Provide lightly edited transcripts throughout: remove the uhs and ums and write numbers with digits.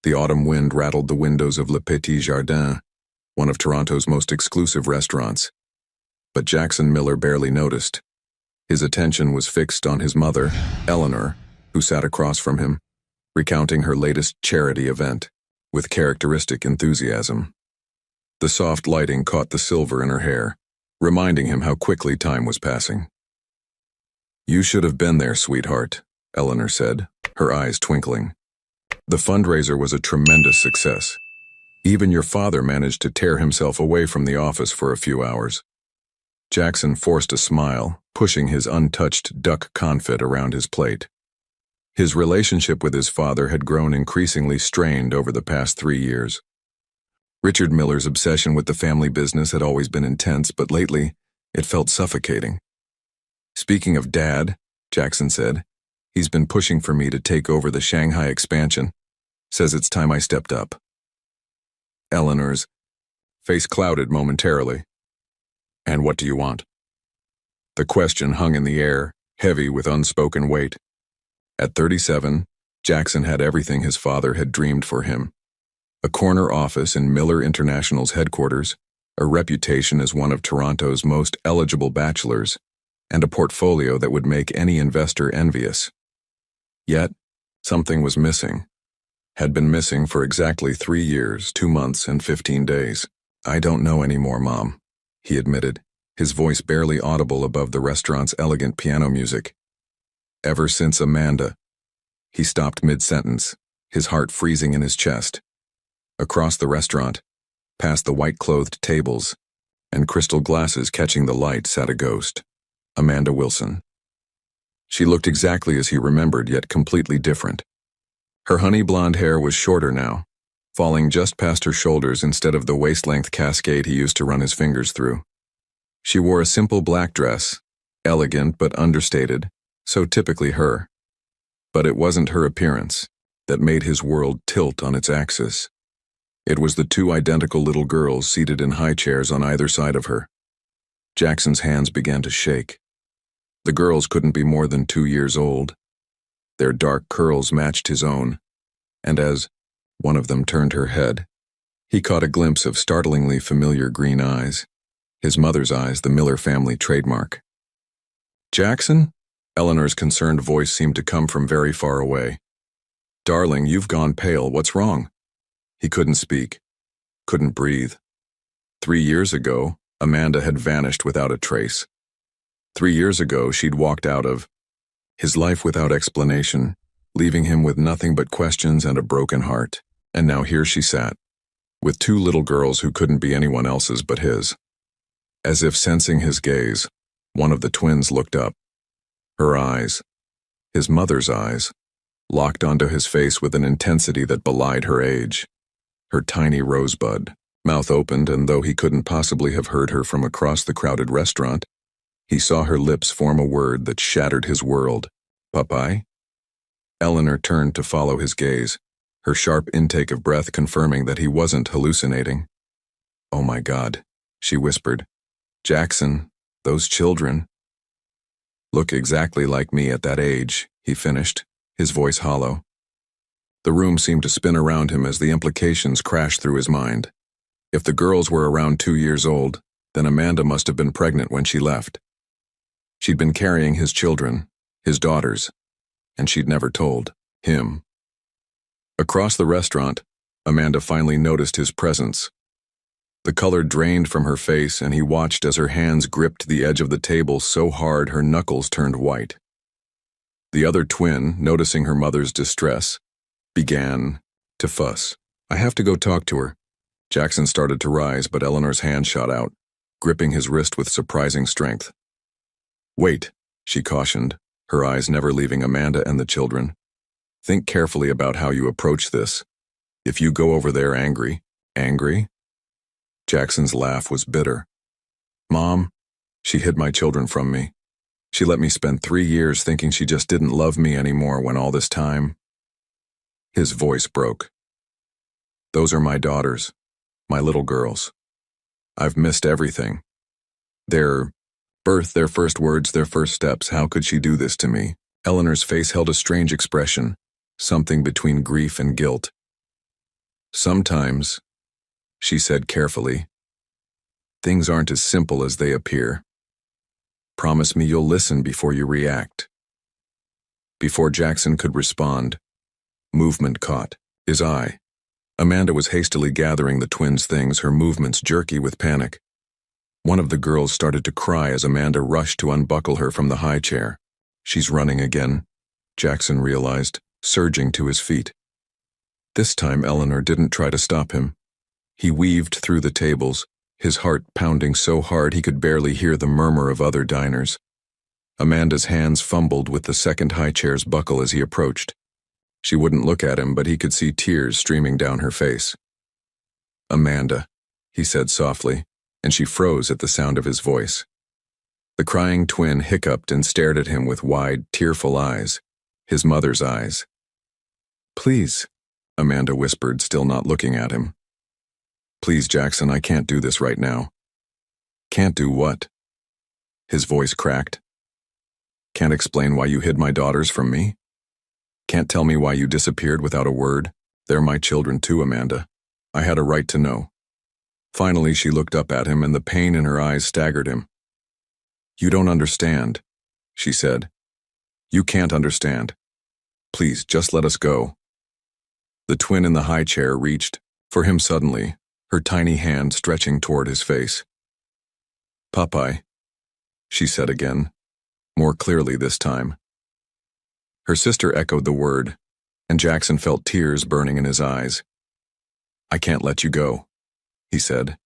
The autumn wind rattled the windows of Le Petit Jardin, one of Toronto's most exclusive restaurants. But Jackson Miller barely noticed. His attention was fixed on his mother, Eleanor, who sat across from him, recounting her latest charity event, with characteristic enthusiasm. The soft lighting caught the silver in her hair, reminding him how quickly time was passing. "You should have been there, sweetheart," Eleanor said, her eyes twinkling. "The fundraiser was a tremendous success. Even your father managed to tear himself away from the office for a few hours." Jackson forced a smile, pushing his untouched duck confit around his plate. His relationship with his father had grown increasingly strained over the past 3 years. Richard Miller's obsession with the family business had always been intense, but lately, it felt suffocating. "Speaking of Dad," Jackson said, "he's been pushing for me to take over the Shanghai expansion. Says it's time I stepped up." Eleanor's face clouded momentarily. "And what do you want?" The question hung in the air, heavy with unspoken weight. At 37, Jackson had everything his father had dreamed for him. A corner office in Miller International's headquarters, a reputation as one of Toronto's most eligible bachelors, and a portfolio that would make any investor envious. Yet, something was missing. Had been missing for exactly 3 years, 2 months, and 15 days. "I don't know anymore, Mom," he admitted, his voice barely audible above the restaurant's elegant piano music. "Ever since Amanda." He stopped mid-sentence, his heart freezing in his chest. Across the restaurant, past the white-clothed tables, and crystal glasses catching the light, sat a ghost. Amanda Wilson. She looked exactly as he remembered, yet completely different. Her honey blonde hair was shorter now, falling just past her shoulders instead of the waist-length cascade he used to run his fingers through. She wore a simple black dress, elegant but understated, so typically her. But it wasn't her appearance that made his world tilt on its axis. It was the 2 identical little girls seated in high chairs on either side of her. Jackson's hands began to shake. The girls couldn't be more than 2 years old. Their dark curls matched his own, and as one of them turned her head, he caught a glimpse of startlingly familiar green eyes. His mother's eyes, the Miller family trademark. "Jackson?" Eleanor's concerned voice seemed to come from very far away. "Darling, you've gone pale. What's wrong?" He couldn't speak, couldn't breathe. 3 years ago, Amanda had vanished without a trace. 3 years ago, she'd walked out of his life without explanation, leaving him with nothing but questions and a broken heart. And now here she sat, with 2 little girls who couldn't be anyone else's but his. As if sensing his gaze, one of the twins looked up. Her eyes, his mother's eyes, locked onto his face with an intensity that belied her age. Her tiny rosebud, mouth opened, and though he couldn't possibly have heard her from across the crowded restaurant, he saw her lips form a word that shattered his world. "Popeye?" Eleanor turned to follow his gaze, her sharp intake of breath confirming that he wasn't hallucinating. "Oh my God," she whispered. "Jackson, those children look exactly like me at that age," he finished, his voice hollow. The room seemed to spin around him as the implications crashed through his mind. If the girls were around 2 years old, then Amanda must have been pregnant when she left. She'd been carrying his children, his daughters, and she'd never told him. Across the restaurant, Amanda finally noticed his presence. The color drained from her face, and he watched as her hands gripped the edge of the table so hard her knuckles turned white. The other twin, noticing her mother's distress, began to fuss. "I have to go talk to her." Jackson started to rise, but Eleanor's hand shot out, gripping his wrist with surprising strength. "Wait," she cautioned, her eyes never leaving Amanda and the children. "Think carefully about how you approach this. If you go over there angry." "Angry?" Jackson's laugh was bitter. "Mom, she hid my children from me. She let me spend 3 years thinking she just didn't love me anymore when all this time—" His voice broke. "Those are my daughters, my little girls. I've missed everything. Their birth, their first words, their first steps. How could she do this to me?" Eleanor's face held a strange expression, something between grief and guilt. Sometimes, she said carefully, things aren't as simple as they appear. Promise me you'll listen before you react. Before Jackson could respond, movement caught his eye. Amanda was hastily gathering the twins' things, her movements jerky with panic. One of the girls started to cry as Amanda rushed to unbuckle her from the high chair. She's running again, Jackson realized, surging to his feet. This time Eleanor didn't try to stop him. He weaved through the tables, his heart pounding so hard he could barely hear the murmur of other diners. Amanda's hands fumbled with the second high chair's buckle as he approached. She wouldn't look at him, but he could see tears streaming down her face. "Amanda," he said softly, and she froze at the sound of his voice. The crying twin hiccuped and stared at him with wide, tearful eyes, his mother's eyes. "Please," Amanda whispered, still not looking at him. "Please, Jackson, I can't do this right now." "Can't do what?" His voice cracked. "Can't explain why you hid my daughters from me? Can't tell me why you disappeared without a word? They're my children too, Amanda. I had a right to know." Finally, she looked up at him, and the pain in her eyes staggered him. "You don't understand," she said. "You can't understand. Please, just let us go." The twin in the high chair reached for him suddenly, her tiny hand stretching toward his face. "Popeye," she said again, more clearly this time. Her sister echoed the word, and Jackson felt tears burning in his eyes. "I can't let you go," he said,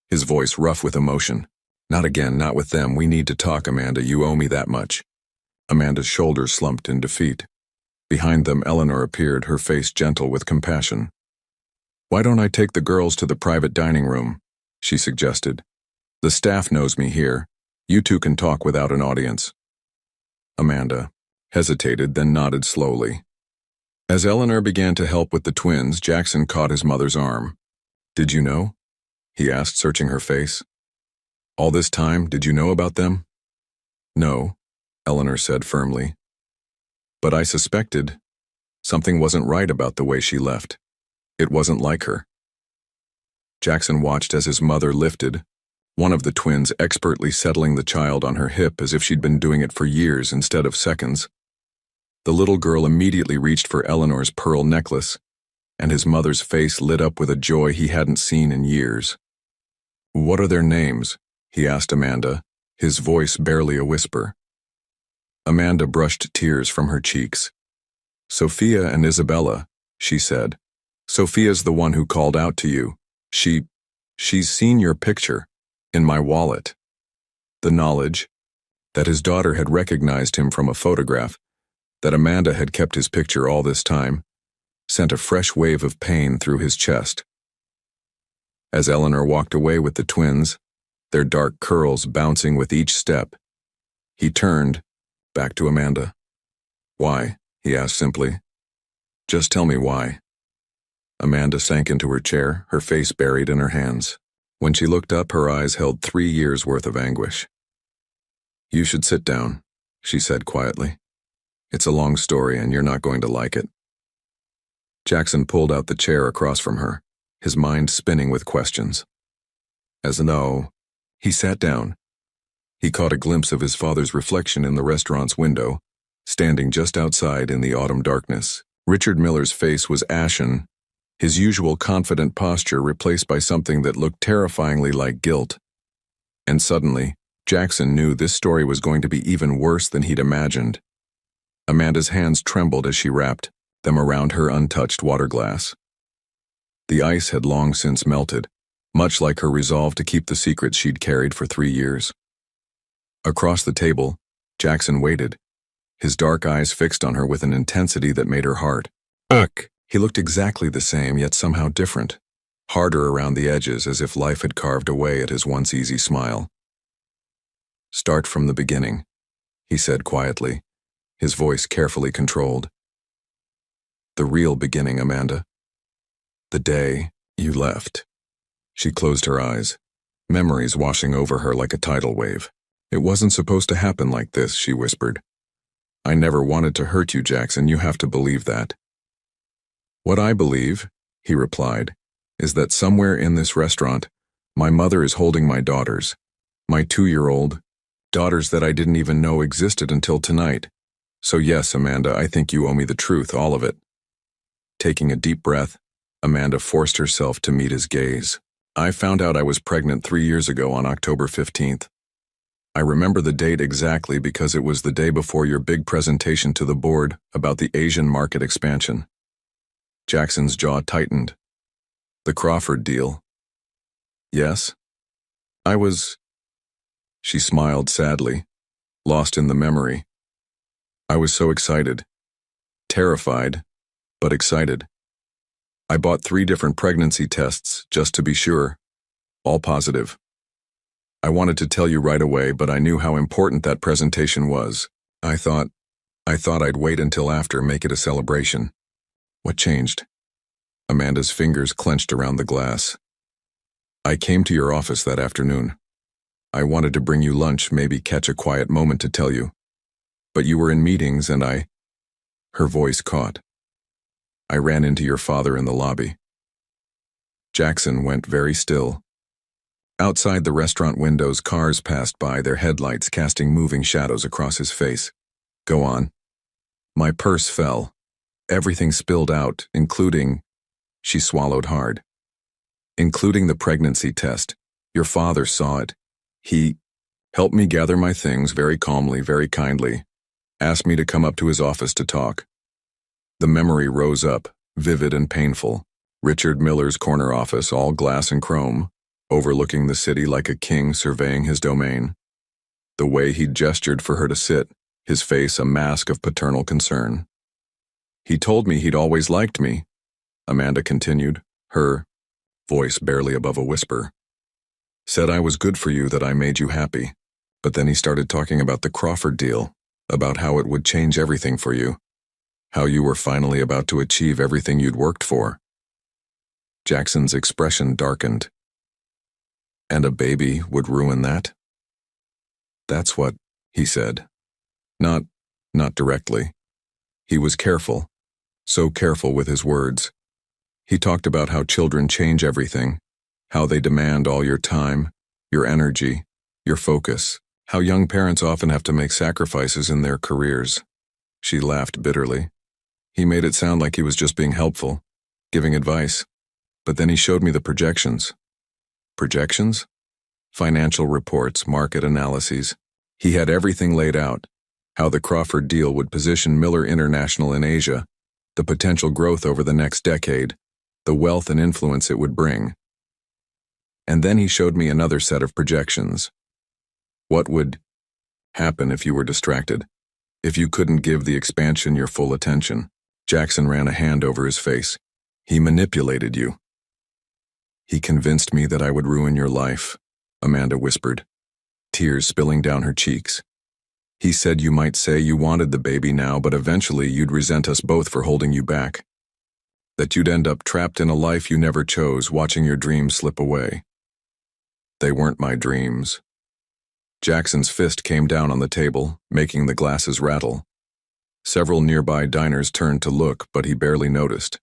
his voice rough with emotion. "Not again, not with them. We need to talk, Amanda. You owe me that much." Amanda's shoulders slumped in defeat. Behind them, Eleanor appeared, her face gentle with compassion. "Why don't I take the girls to the private dining room?" she suggested. "The staff knows me here. You two can talk without an audience." Amanda hesitated, then nodded slowly. As Eleanor began to help with the twins, Jackson caught his mother's arm. "Did you know?" he asked, searching her face. "All this time, did you know about them?" "No," Eleanor said firmly. "But I suspected something wasn't right about the way she left. It wasn't like her." Jackson watched as his mother lifted, one of the twins expertly settling the child on her hip as if she'd been doing it for years instead of seconds. The little girl immediately reached for Eleanor's pearl necklace, and his mother's face lit up with a joy he hadn't seen in years. "What are their names?" he asked Amanda, his voice barely a whisper. Amanda brushed tears from her cheeks. "Sophia and Isabella," she said. "Sophia's the one who called out to you. She's seen your picture in my wallet." The knowledge that his daughter had recognized him from a photograph, that Amanda had kept his picture all this time, sent a fresh wave of pain through his chest. As Eleanor walked away with the twins, their dark curls bouncing with each step, he turned back to Amanda. "Why?" he asked simply. "Just tell me why." Amanda sank into her chair, her face buried in her hands. When she looked up, her eyes held 3 years' worth of anguish. "You should sit down," she said quietly. "It's a long story, and you're not going to like it." Jackson pulled out the chair across from her, his mind spinning with questions. He sat down. He caught a glimpse of his father's reflection in the restaurant's window, standing just outside in the autumn darkness. Richard Miller's face was ashen, his usual confident posture replaced by something that looked terrifyingly like guilt. And suddenly, Jackson knew this story was going to be even worse than he'd imagined. Amanda's hands trembled as she wrapped them around her untouched water glass. The ice had long since melted, much like her resolve to keep the secret she'd carried for 3 years. Across the table, Jackson waited, his dark eyes fixed on her with an intensity that made her heart. He looked exactly the same, yet somehow different, harder around the edges, as if life had carved away at his once easy smile. "Start from the beginning," he said quietly, his voice carefully controlled. "The real beginning, Amanda. The day you left." She closed her eyes, memories washing over her like a tidal wave. "It wasn't supposed to happen like this," she whispered. "I never wanted to hurt you, Jackson. You have to believe that." "What I believe," he replied, is that somewhere in this restaurant, my mother is holding my daughters, my 2-year-old, daughters that I didn't even know existed until tonight. So yes, Amanda, I think you owe me the truth, all of it. Taking a deep breath, Amanda forced herself to meet his gaze. I found out I was pregnant 3 years ago on October 15th. I remember the date exactly because it was the day before your big presentation to the board about the Asian market expansion. Jackson's jaw tightened. The Crawford deal. Yes? I was... She smiled sadly, lost in the memory. I was so excited. Terrified, but excited. I bought 3 different pregnancy tests just to be sure. All positive. I wanted to tell you right away, but I knew how important that presentation was. I thought I'd wait until after, make it a celebration. What changed? Amanda's fingers clenched around the glass. I came to your office that afternoon. I wanted to bring you lunch, maybe catch a quiet moment to tell you. But you were in meetings and Her voice caught. I ran into your father in the lobby. Jackson went very still. Outside the restaurant windows, cars passed by, their headlights casting moving shadows across his face. Go on. My purse fell. Everything spilled out, including... She swallowed hard. Including the pregnancy test. Your father saw it. He helped me gather my things very calmly, very kindly. Asked me to come up to his office to talk. The memory rose up, vivid and painful. Richard Miller's corner office, all glass and chrome, overlooking the city like a king surveying his domain. The way he'd gestured for her to sit, his face a mask of paternal concern. He told me he'd always liked me, Amanda continued, her voice barely above a whisper. Said I was good for you, that I made you happy. But then he started talking about the Crawford deal, about how it would change everything for you, how you were finally about to achieve everything you'd worked for. Jackson's expression darkened. And a baby would ruin that? That's what, he said. Not directly. He was careful, so careful with his words. He talked about how children change everything, how they demand all your time, your energy, your focus, how young parents often have to make sacrifices in their careers. She laughed bitterly. He made it sound like he was just being helpful, giving advice. But then he showed me the projections. Projections? Financial reports, market analyses. He had everything laid out. How the Crawford deal would position Miller International in Asia, the potential growth over the next decade, the wealth and influence it would bring. And then he showed me another set of projections. What would happen if you were distracted? If you couldn't give the expansion your full attention? Jackson ran a hand over his face. He manipulated you. He convinced me that I would ruin your life, Amanda whispered, tears spilling down her cheeks. He said you might say you wanted the baby now, but eventually you'd resent us both for holding you back. That you'd end up trapped in a life you never chose, watching your dreams slip away. They weren't my dreams. Jackson's fist came down on the table, making the glasses rattle. Several nearby diners turned to look, but he barely noticed.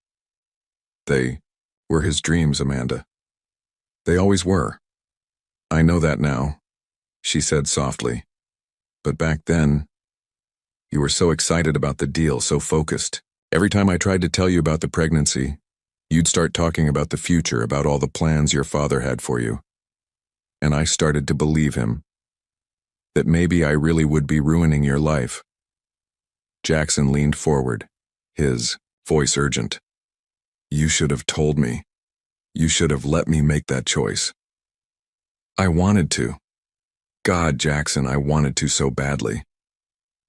They were his dreams, Amanda. They always were. I know that now, she said softly. But back then, you were so excited about the deal, so focused. Every time I tried to tell you about the pregnancy, you'd start talking about the future, about all the plans your father had for you. And I started to believe him. That maybe I really would be ruining your life. Jackson leaned forward, his voice urgent. You should have told me. You should have let me make that choice. I wanted to. God, Jackson, I wanted to so badly.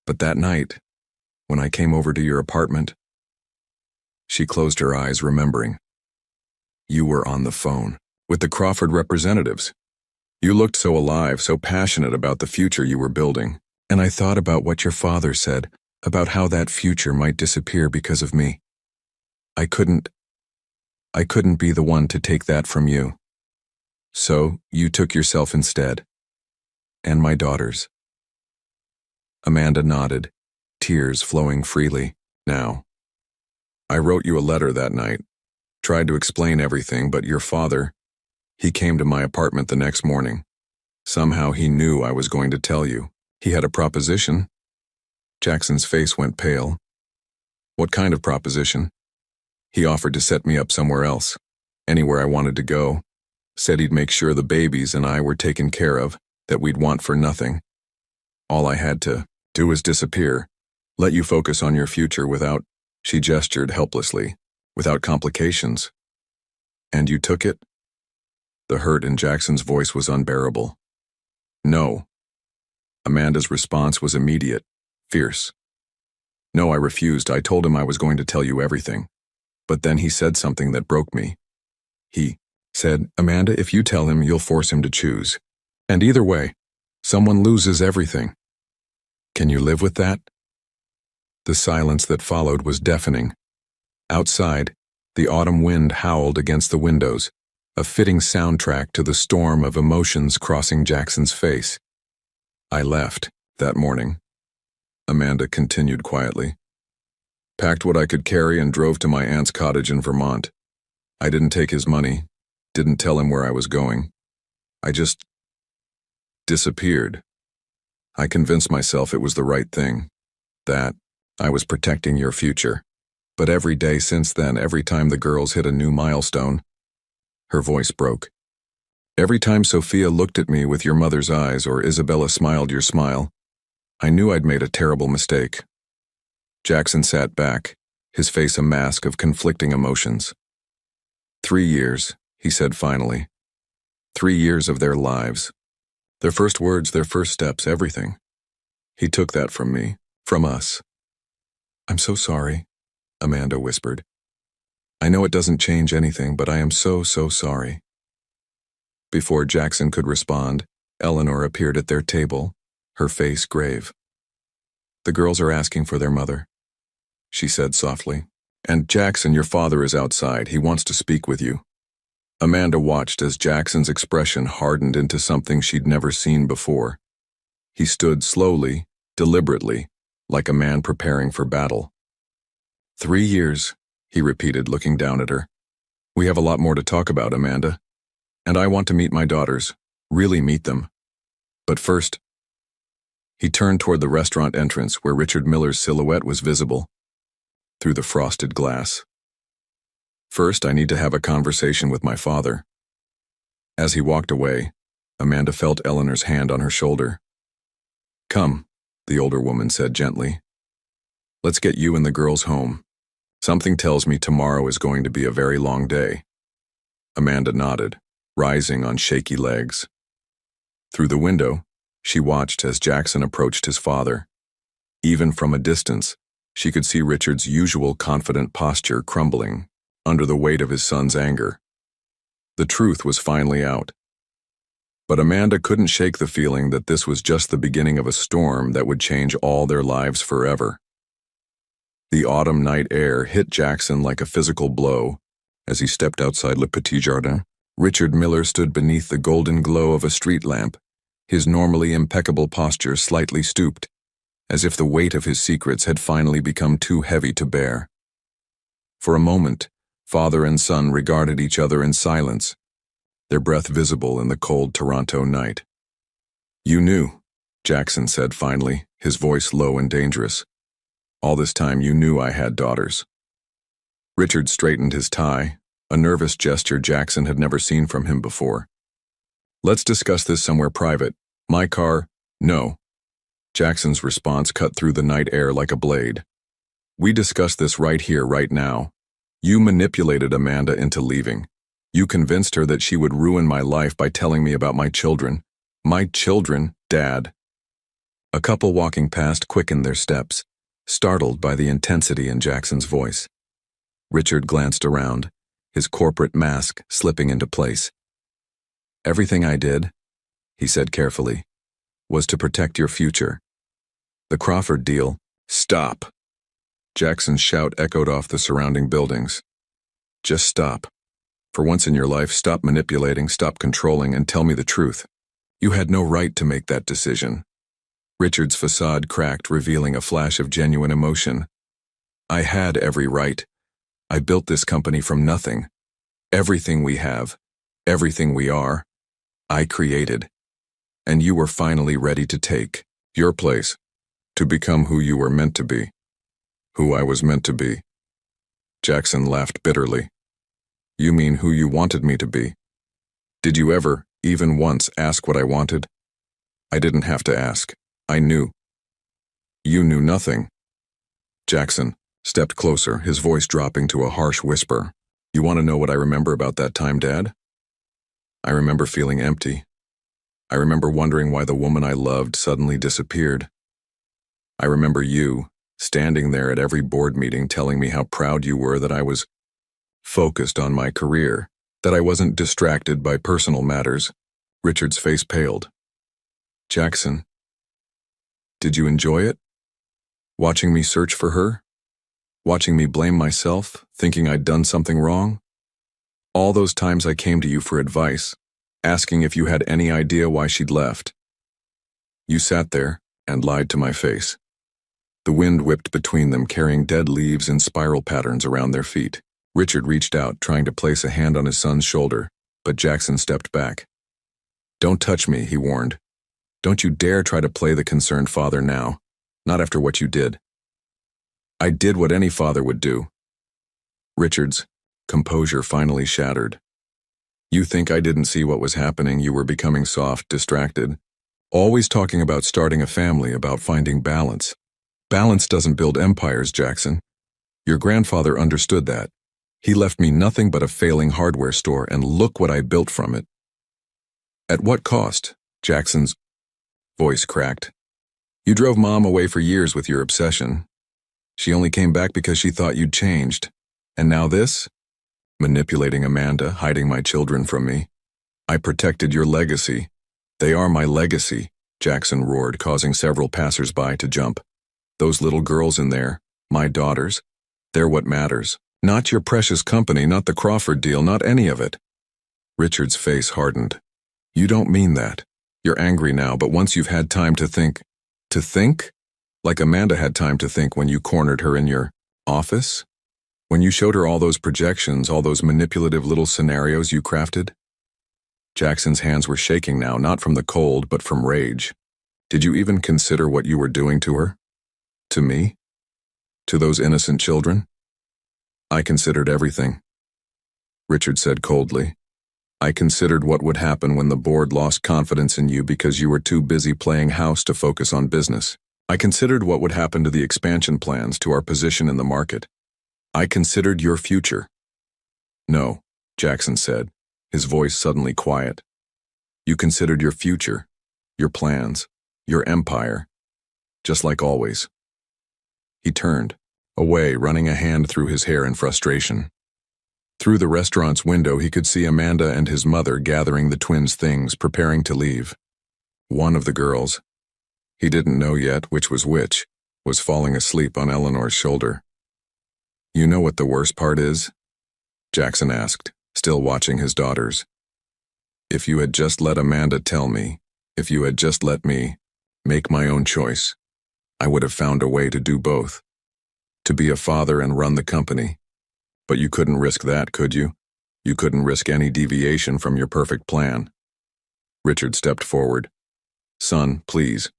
But that night, when I came over to your apartment, she closed her eyes, remembering. You were on the phone with the Crawford representatives. You looked so alive, so passionate about the future you were building. And I thought about what your father said, about how that future might disappear because of me. I couldn't be the one to take that from you. So you took yourself instead. And my daughters. Amanda nodded, tears flowing freely. Now, I wrote you a letter that night. Tried to explain everything, but your father, he came to my apartment the next morning. Somehow he knew I was going to tell you. He had a proposition. Jackson's face went pale. What kind of proposition? He offered to set me up somewhere else, anywhere I wanted to go. Said he'd make sure the babies and I were taken care of, that we'd want for nothing. All I had to do was disappear, let you focus on your future without, she gestured helplessly, without complications. And you took it? The hurt in Jackson's voice was unbearable. No. Amanda's response was immediate, fierce. No, I refused. I told him I was going to tell you everything. But then he said something that broke me. He said, Amanda, if you tell him, you'll force him to choose. And either way, someone loses everything. Can you live with that? The silence that followed was deafening. Outside, the autumn wind howled against the windows, a fitting soundtrack to the storm of emotions crossing Jackson's face. I left that morning. Amanda continued quietly. Packed what I could carry and drove to my aunt's cottage in Vermont. I didn't take his money, didn't tell him where I was going. I just disappeared. I convinced myself it was the right thing, that I was protecting your future. But every day since then, every time the girls hit a new milestone, her voice broke. Every time Sophia looked at me with your mother's eyes or Isabella smiled your smile, I knew I'd made a terrible mistake. Jackson sat back, his face a mask of conflicting emotions. 3 years, he said finally. 3 years of their lives. Their first words, their first steps, everything. He took that from me, from us. I'm so sorry, Amanda whispered. I know it doesn't change anything, but I am so sorry. Before Jackson could respond, Eleanor appeared at their table, her face grave. The girls are asking for their mother, she said softly. And Jackson, your father is outside. He wants to speak with you. Amanda watched as Jackson's expression hardened into something she'd never seen before. He stood slowly, deliberately, like a man preparing for battle. 3 years, he repeated, looking down at her. We have a lot more to talk about, Amanda. And I want to meet my daughters, really meet them. But first, he turned toward the restaurant entrance where Richard Miller's silhouette was visible through the frosted glass. First, I need to have a conversation with my father. As he walked away, Amanda felt Eleanor's hand on her shoulder. Come, the older woman said gently. Let's get you and the girls home. Something tells me tomorrow is going to be a very long day. Amanda nodded, rising on shaky legs. Through the window, she watched as Jackson approached his father. Even from a distance, she could see Richard's usual confident posture crumbling under the weight of his son's anger. The truth was finally out. But Amanda couldn't shake the feeling that this was just the beginning of a storm that would change all their lives forever. The autumn night air hit Jackson like a physical blow. As he stepped outside Le Petit Jardin, Richard Miller stood beneath the golden glow of a street lamp, his normally impeccable posture slightly stooped, as if the weight of his secrets had finally become too heavy to bear. For a moment, father and son regarded each other in silence, their breath visible in the cold Toronto night. You knew, Jackson said finally, his voice low and dangerous. All this time you knew I had daughters. Richard straightened his tie, a nervous gesture Jackson had never seen from him before. Let's discuss this somewhere private. My car, no. Jackson's response cut through the night air like a blade. We discuss this right here, right now. You manipulated Amanda into leaving. You convinced her that she would ruin my life by telling me about my children. My children, Dad. A couple walking past quickened their steps, startled by the intensity in Jackson's voice. Richard glanced around, his corporate mask slipping into place. Everything I did, he said carefully, was to protect your future. The Crawford deal, stop. Jackson's shout echoed off the surrounding buildings. Just stop. For once in your life, stop manipulating, stop controlling, and tell me the truth. You had no right to make that decision. Richard's facade cracked, revealing a flash of genuine emotion. I had every right. I built this company from nothing. Everything we have, everything we are, I created. And you were finally ready to take your place, to become who you were meant to be. Who I was meant to be. Jackson laughed bitterly. You mean who you wanted me to be? Did you ever, even once, ask what I wanted? I didn't have to ask. I knew. You knew nothing. Jackson stepped closer, his voice dropping to a harsh whisper. You want to know what I remember about that time, Dad? I remember feeling empty. I remember wondering why the woman I loved suddenly disappeared. I remember you, standing there at every board meeting telling me how proud you were that I was focused on my career, that I wasn't distracted by personal matters. Richard's face paled. Jackson, did you enjoy it? Watching me search for her? Watching me blame myself, thinking I'd done something wrong? All those times I came to you for advice, asking if you had any idea why she'd left. You sat there and lied to my face. The wind whipped between them, carrying dead leaves in spiral patterns around their feet. Richard reached out, trying to place a hand on his son's shoulder, but Jackson stepped back. Don't touch me, he warned. Don't you dare try to play the concerned father now, not after what you did. I did what any father would do. Richard's composure finally shattered. You think I didn't see what was happening? You were becoming soft, distracted, always talking about starting a family, about finding balance. Balance doesn't build empires, Jackson. Your grandfather understood that. He left me nothing but a failing hardware store, and look what I built from it. At what cost? Jackson's voice cracked. You drove Mom away for years with your obsession. She only came back because she thought you'd changed. And now this? Manipulating Amanda, hiding my children from me. I protected your legacy. They are my legacy, Jackson roared, causing several passers-by to jump. Those little girls in there, my daughters, they're what matters. Not your precious company, not the Crawford deal, not any of it. Richard's face hardened. You don't mean that. You're angry now, but once you've had time to think. To think? Like Amanda had time to think when you cornered her in your office? When you showed her all those projections, all those manipulative little scenarios you crafted? Jackson's hands were shaking now, not from the cold, but from rage. Did you even consider what you were doing to her? To me? To those innocent children? I considered everything. Richard said coldly. I considered what would happen when the board lost confidence in you because you were too busy playing house to focus on business. I considered what would happen to the expansion plans, to our position in the market. I considered your future. No, Jackson said, his voice suddenly quiet. You considered your future, your plans, your empire, just like always. He turned, away, running a hand through his hair in frustration. Through the restaurant's window, he could see Amanda and his mother gathering the twins' things, preparing to leave. One of the girls, he didn't know yet which, was falling asleep on Eleanor's shoulder. You know what the worst part is? Jackson asked, still watching his daughters. If you had just let Amanda tell me, if you had just let me make my own choice, I would have found a way to do both. To be a father and run the company. But you couldn't risk that, could you? You couldn't risk any deviation from your perfect plan. Richard stepped forward. Son, please,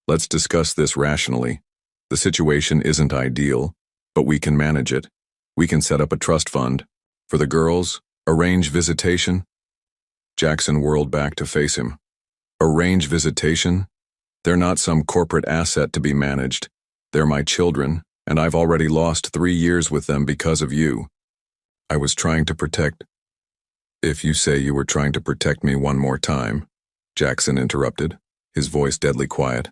let's discuss this rationally. The situation isn't ideal, but we can manage it. We can set up a trust fund. For the girls, arrange visitation. Jackson whirled back to face him. Arrange visitation? They're not some corporate asset to be managed. They're my children, and I've already lost 3 years with them because of you. I was trying to protect. If you say you were trying to protect me one more time, Jackson interrupted, his voice deadly quiet.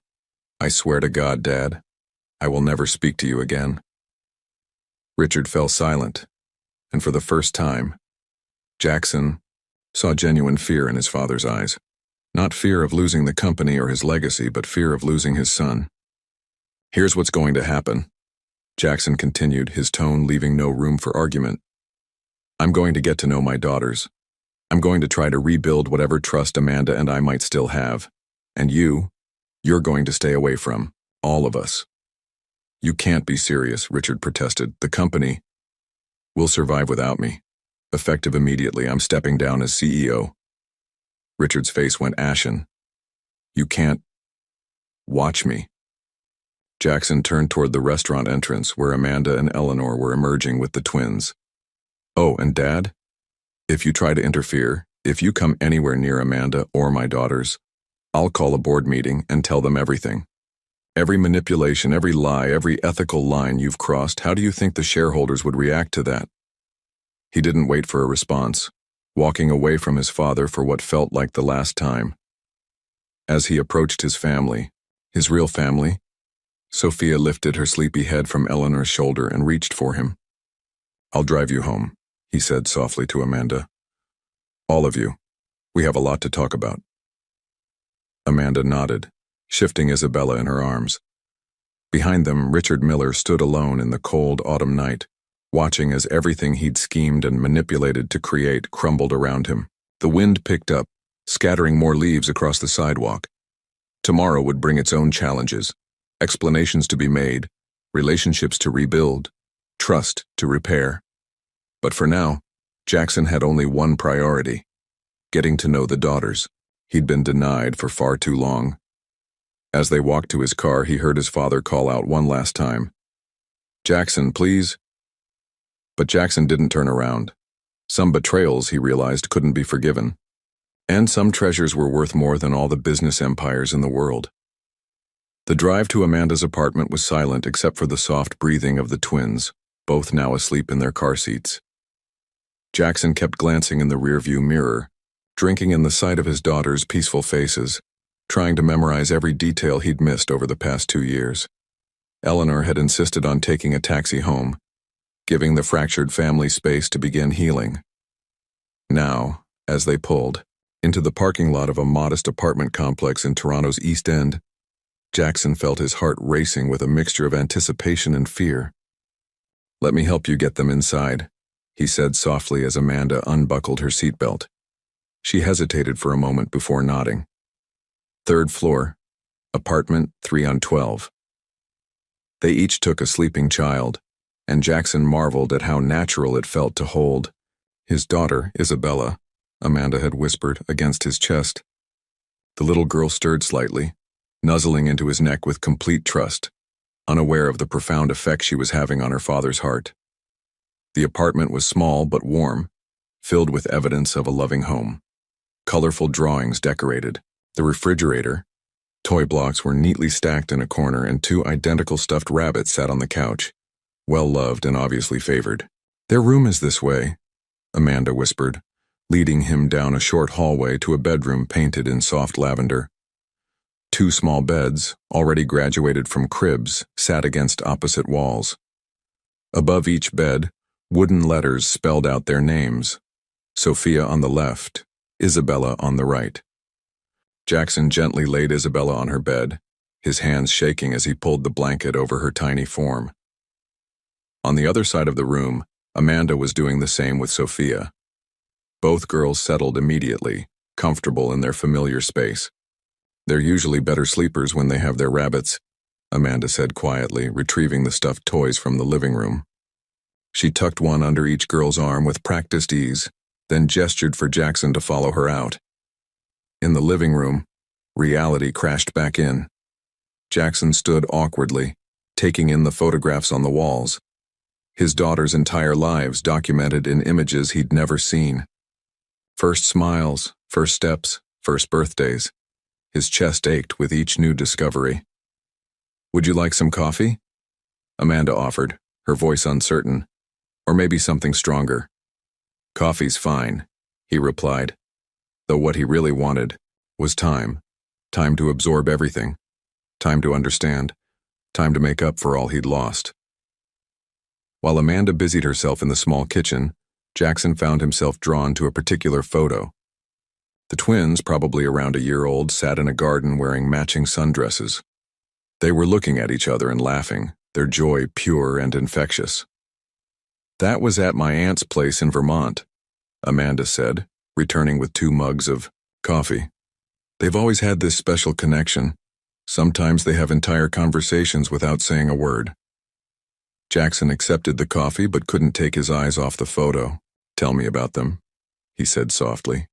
I swear to God, Dad, I will never speak to you again. Richard fell silent, and for the first time, Jackson saw genuine fear in his father's eyes. Not fear of losing the company or his legacy, but fear of losing his son. Here's what's going to happen, Jackson continued, his tone leaving no room for argument. I'm going to get to know my daughters. I'm going to try to rebuild whatever trust Amanda and I might still have. And you're going to stay away from all of us. You can't be serious, Richard protested. The company. We'll survive without me. Effective immediately, I'm stepping down as CEO. Richard's face went ashen. You can't watch me. Jackson turned toward the restaurant entrance where Amanda and Eleanor were emerging with the twins. Oh, and Dad? If you try to interfere, if you come anywhere near Amanda or my daughters, I'll call a board meeting and tell them everything. Every manipulation, every lie, every ethical line you've crossed, how do you think the shareholders would react to that? He didn't wait for a response, walking away from his father for what felt like the last time. As he approached his family, his real family, Sophia lifted her sleepy head from Eleanor's shoulder and reached for him. I'll drive you home, he said softly to Amanda. All of you. We have a lot to talk about. Amanda nodded, shifting Isabella in her arms. Behind them, Richard Miller stood alone in the cold autumn night, watching as everything he'd schemed and manipulated to create crumbled around him. The wind picked up, scattering more leaves across the sidewalk. Tomorrow would bring its own challenges, explanations to be made, relationships to rebuild, trust to repair. But for now, Jackson had only one priority: getting to know the daughters. He'd been denied for far too long. As they walked to his car, he heard his father call out one last time. Jackson, please. But Jackson didn't turn around. Some betrayals, he realized, couldn't be forgiven. And some treasures were worth more than all the business empires in the world. The drive to Amanda's apartment was silent except for the soft breathing of the twins, both now asleep in their car seats. Jackson kept glancing in the rearview mirror, drinking in the sight of his daughters' peaceful faces, trying to memorize every detail he'd missed over the past 2 years. Eleanor had insisted on taking a taxi home, giving the fractured family space to begin healing. Now, as they pulled into the parking lot of a modest apartment complex in Toronto's East End, Jackson felt his heart racing with a mixture of anticipation and fear. Let me help you get them inside, he said softly as Amanda unbuckled her seatbelt. She hesitated for a moment before nodding. 3rd floor, apartment 3 on 12. They each took a sleeping child, and Jackson marveled at how natural it felt to hold his daughter, Isabella, Amanda had whispered, against his chest. The little girl stirred slightly, nuzzling into his neck with complete trust, unaware of the profound effect she was having on her father's heart. The apartment was small but warm, filled with evidence of a loving home. Colorful drawings decorated the refrigerator. Toy blocks were neatly stacked in a corner, and 2 identical stuffed rabbits sat on the couch, well-loved and obviously favored. Their room is this way, Amanda whispered, leading him down a short hallway to a bedroom painted in soft lavender. 2 small beds, already graduated from cribs, sat against opposite walls. Above each bed, wooden letters spelled out their names: Sophia on the left, Isabella on the right. Jackson gently laid Isabella on her bed, his hands shaking as he pulled the blanket over her tiny form. On the other side of the room, Amanda was doing the same with Sophia. Both girls settled immediately, comfortable in their familiar space. They're usually better sleepers when they have their rabbits, Amanda said quietly, retrieving the stuffed toys from the living room. She tucked one under each girl's arm with practiced ease, then gestured for Jackson to follow her out. In the living room, reality crashed back in. Jackson stood awkwardly, taking in the photographs on the walls. His daughters' entire lives documented in images he'd never seen. First smiles, first steps, first birthdays. His chest ached with each new discovery. Would you like some coffee? Amanda offered, her voice uncertain. Or maybe something stronger. Coffee's fine, he replied, though what he really wanted was time. Time to absorb everything. Time to understand. Time to make up for all he'd lost. While Amanda busied herself in the small kitchen, Jackson found himself drawn to a particular photo. The twins, probably around a year old, sat in a garden wearing matching sundresses. They were looking at each other and laughing, their joy pure and infectious. That was at my aunt's place in Vermont, Amanda said, returning with 2 mugs of coffee. They've always had this special connection. Sometimes they have entire conversations without saying a word. Jackson accepted the coffee but couldn't take his eyes off the photo. "Tell me about them," he said softly.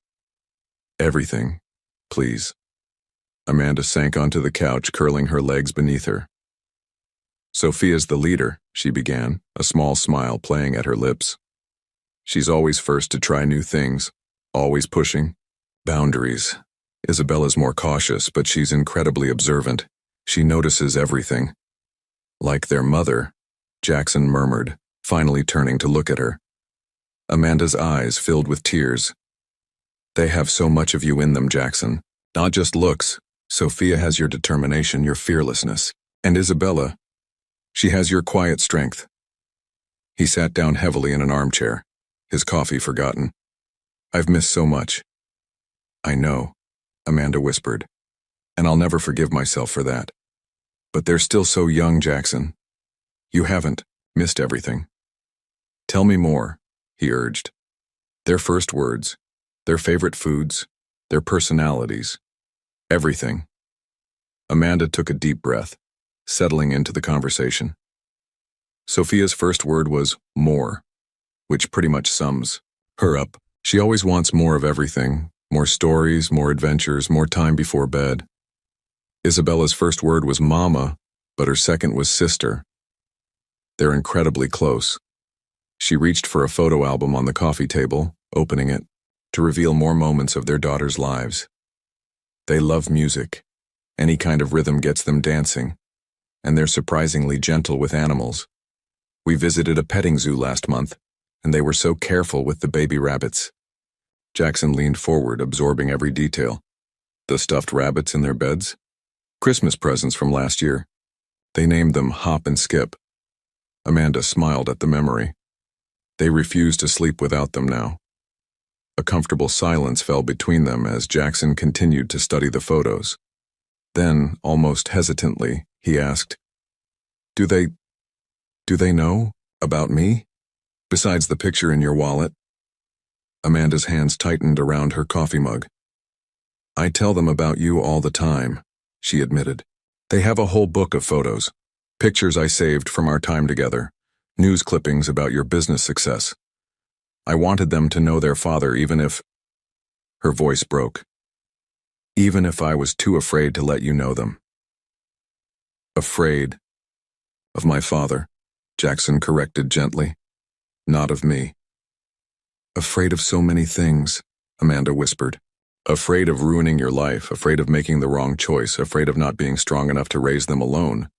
"Everything, please." Amanda sank onto the couch, curling her legs beneath her. "Sophia's the leader," she began, a small smile playing at her lips. "She's always first to try new things, always pushing boundaries. Isabella's more cautious, but she's incredibly observant. She notices everything." "Like their mother," Jackson murmured, finally turning to look at her. Amanda's eyes filled with tears. "They have so much of you in them, Jackson. Not just looks. Sophia has your determination, your fearlessness. And Isabella, she has your quiet strength." He sat down heavily in an armchair, his coffee forgotten. "I've missed so much." "I know," Amanda whispered, "and I'll never forgive myself for that. But they're still so young, Jackson. You haven't missed everything." "Tell me more," he urged. "Their first words, their favorite foods, their personalities, everything." Amanda took a deep breath, settling into the conversation. Sophia's first word was more, which pretty much sums her up. She always wants more of everything, more stories, more adventures, more time before bed. Isabella's first word was mama, but her second was sister. They're incredibly close. She reached for a photo album on the coffee table, opening it, to reveal more moments of their daughters' lives. They love music. Any kind of rhythm gets them dancing, and they're surprisingly gentle with animals. We visited a petting zoo last month, and they were so careful with the baby rabbits. Jackson leaned forward, absorbing every detail. The stuffed rabbits in their beds? Christmas presents from last year. They named them Hop and Skip. Amanda smiled at the memory. They refused to sleep without them now. A comfortable silence fell between them as Jackson continued to study the photos. Then, almost hesitantly, he asked, Do they know about me? Besides the picture in your wallet?" Amanda's hands tightened around her coffee mug. "I tell them about you all the time," she admitted. "They have a whole book of photos, pictures I saved from our time together, news clippings about your business success. I wanted them to know their father even if—" Her voice broke. "Even if I was too afraid to let you know them." "Afraid of my father," Jackson corrected gently. "Not of me." "Afraid of so many things," Amanda whispered. "Afraid of ruining your life, afraid of making the wrong choice, afraid of not being strong enough to raise them alone.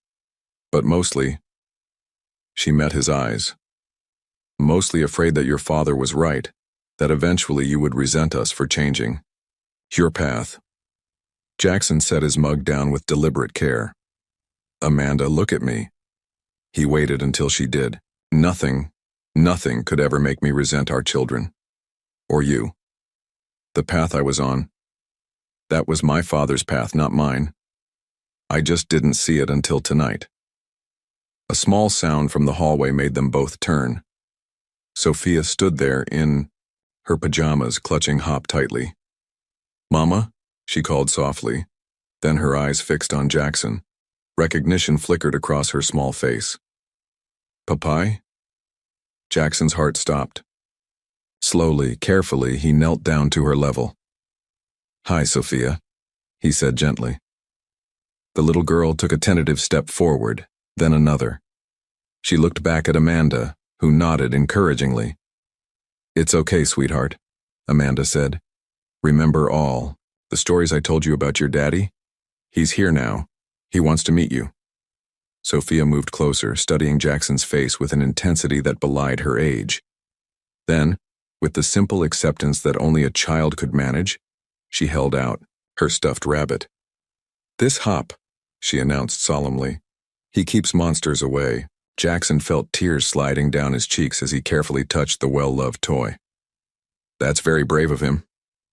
But mostly," she met his eyes, "mostly afraid that your father was right, that eventually you would resent us for changing your path." Jackson set his mug down with deliberate care. "Amanda, look at me." He waited until she did. Nothing could ever make me resent our children. Or you. The path I was on, that was my father's path, not mine. I just didn't see it until tonight." A small sound from the hallway made them both turn. Sophia stood there in her pajamas, clutching Hop tightly. "Mama?" she called softly. Then her eyes fixed on Jackson. Recognition flickered across her small face. "Papai?" Jackson's heart stopped. Slowly, carefully, he knelt down to her level. "Hi, Sophia," he said gently. The little girl took a tentative step forward, then another. She looked back at Amanda, who nodded encouragingly. "It's okay, sweetheart," Amanda said. "Remember all the stories I told you about your daddy? He's here now. He wants to meet you." Sophia moved closer, studying Jackson's face with an intensity that belied her age. Then, with the simple acceptance that only a child could manage, she held out her stuffed rabbit. "This Hop," she announced solemnly. "He keeps monsters away." Jackson felt tears sliding down his cheeks as he carefully touched the well-loved toy. "That's very brave of him,"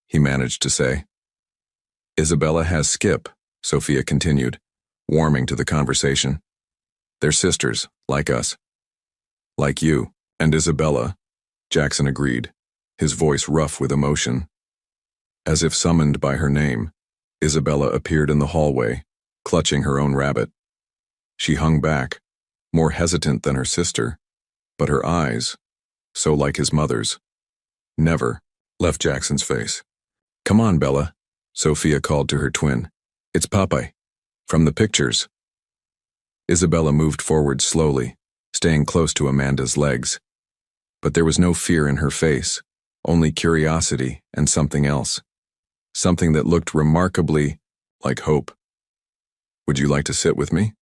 he managed to say. "Isabella has Skip," Sophia continued, warming to the conversation. "They're sisters, like us." "Like you and Isabella," Jackson agreed, his voice rough with emotion. As if summoned by her name, Isabella appeared in the hallway, clutching her own rabbit. She hung back, more hesitant than her sister, but her eyes, so like his mother's, never left Jackson's face. "Come on, Bella," Sophia called to her twin. "It's Popeye. From the pictures." Isabella moved forward slowly, staying close to Amanda's legs. But there was no fear in her face, only curiosity and something else. Something that looked remarkably like hope. "Would you like to sit with me?"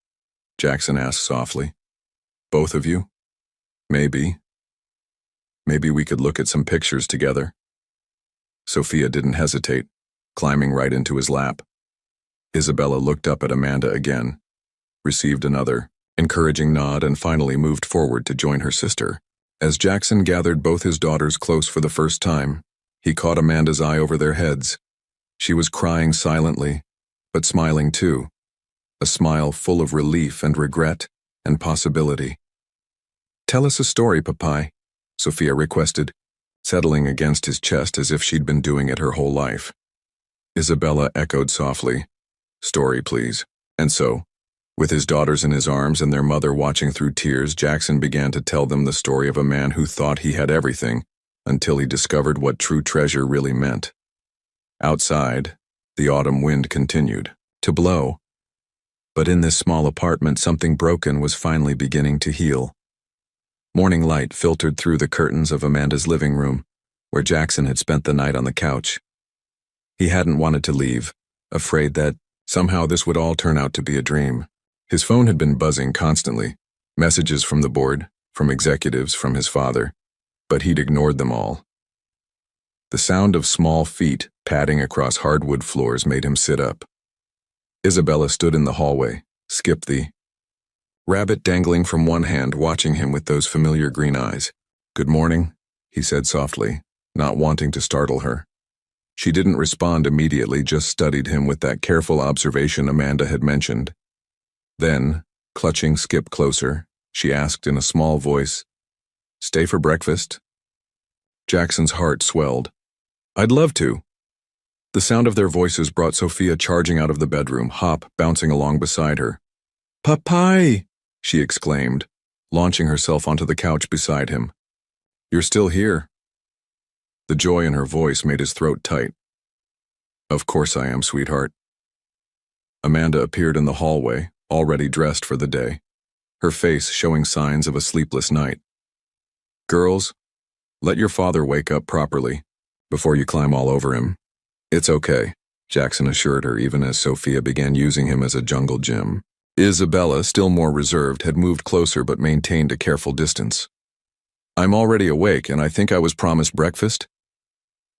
Jackson asked softly. "Both of you? Maybe. Maybe we could look at some pictures together." Sophia didn't hesitate, climbing right into his lap. Isabella looked up at Amanda again, received another encouraging nod, and finally moved forward to join her sister. As Jackson gathered both his daughters close for the first time, he caught Amanda's eye over their heads. She was crying silently, but smiling too, a smile full of relief and regret and possibility. "Tell us a story, Popeye," Sophia requested, settling against his chest as if she'd been doing it her whole life. Isabella echoed softly, "Story, please." And so, with his daughters in his arms and their mother watching through tears, Jackson began to tell them the story of a man who thought he had everything until he discovered what true treasure really meant. Outside, the autumn wind continued to blow. But in this small apartment, something broken was finally beginning to heal. Morning light filtered through the curtains of Amanda's living room, where Jackson had spent the night on the couch. He hadn't wanted to leave, afraid that somehow this would all turn out to be a dream. His phone had been buzzing constantly, messages from the board, from executives, from his father, but he'd ignored them all. The sound of small feet padding across hardwood floors made him sit up. Isabella stood in the hallway, Skip the rabbit dangling from one hand, watching him with those familiar green eyes. "Good morning," he said softly, not wanting to startle her. She didn't respond immediately, just studied him with that careful observation Amanda had mentioned. Then, clutching Skip closer, she asked in a small voice, "Stay for breakfast?" Jackson's heart swelled. "I'd love to." The sound of their voices brought Sophia charging out of the bedroom, Hop bouncing along beside her. "Popeye!" she exclaimed, launching herself onto the couch beside him. "You're still here?" The joy in her voice made his throat tight. "Of course I am, sweetheart." Amanda appeared in the hallway, already dressed for the day, her face showing signs of a sleepless night. "Girls, let your father wake up properly before you climb all over him." "It's okay," Jackson assured her, even as Sophia began using him as a jungle gym. Isabella, still more reserved, had moved closer but maintained a careful distance. "I'm already awake, and I think I was promised breakfast."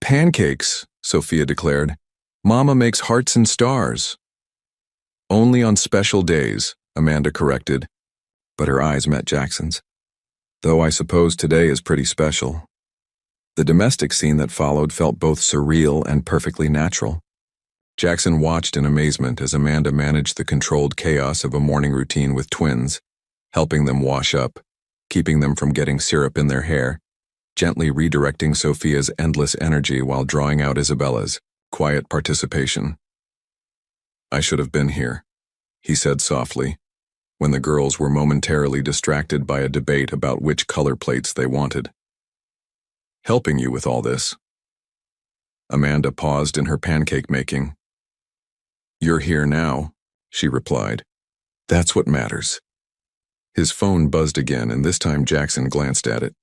"Pancakes," Sophia declared. "Mama makes hearts and stars." "Only on special days," Amanda corrected, but her eyes met Jackson's. "Though I suppose today is pretty special." The domestic scene that followed felt both surreal and perfectly natural. Jackson watched in amazement as Amanda managed the controlled chaos of a morning routine with twins, helping them wash up, keeping them from getting syrup in their hair, gently redirecting Sophia's endless energy while drawing out Isabella's quiet participation. "I should have been here," he said softly, when the girls were momentarily distracted by a debate about which color plates they wanted. "Helping you with all this." Amanda paused in her pancake making. "You're here now," she replied. "That's what matters." His phone buzzed again, and this time Jackson glanced at it.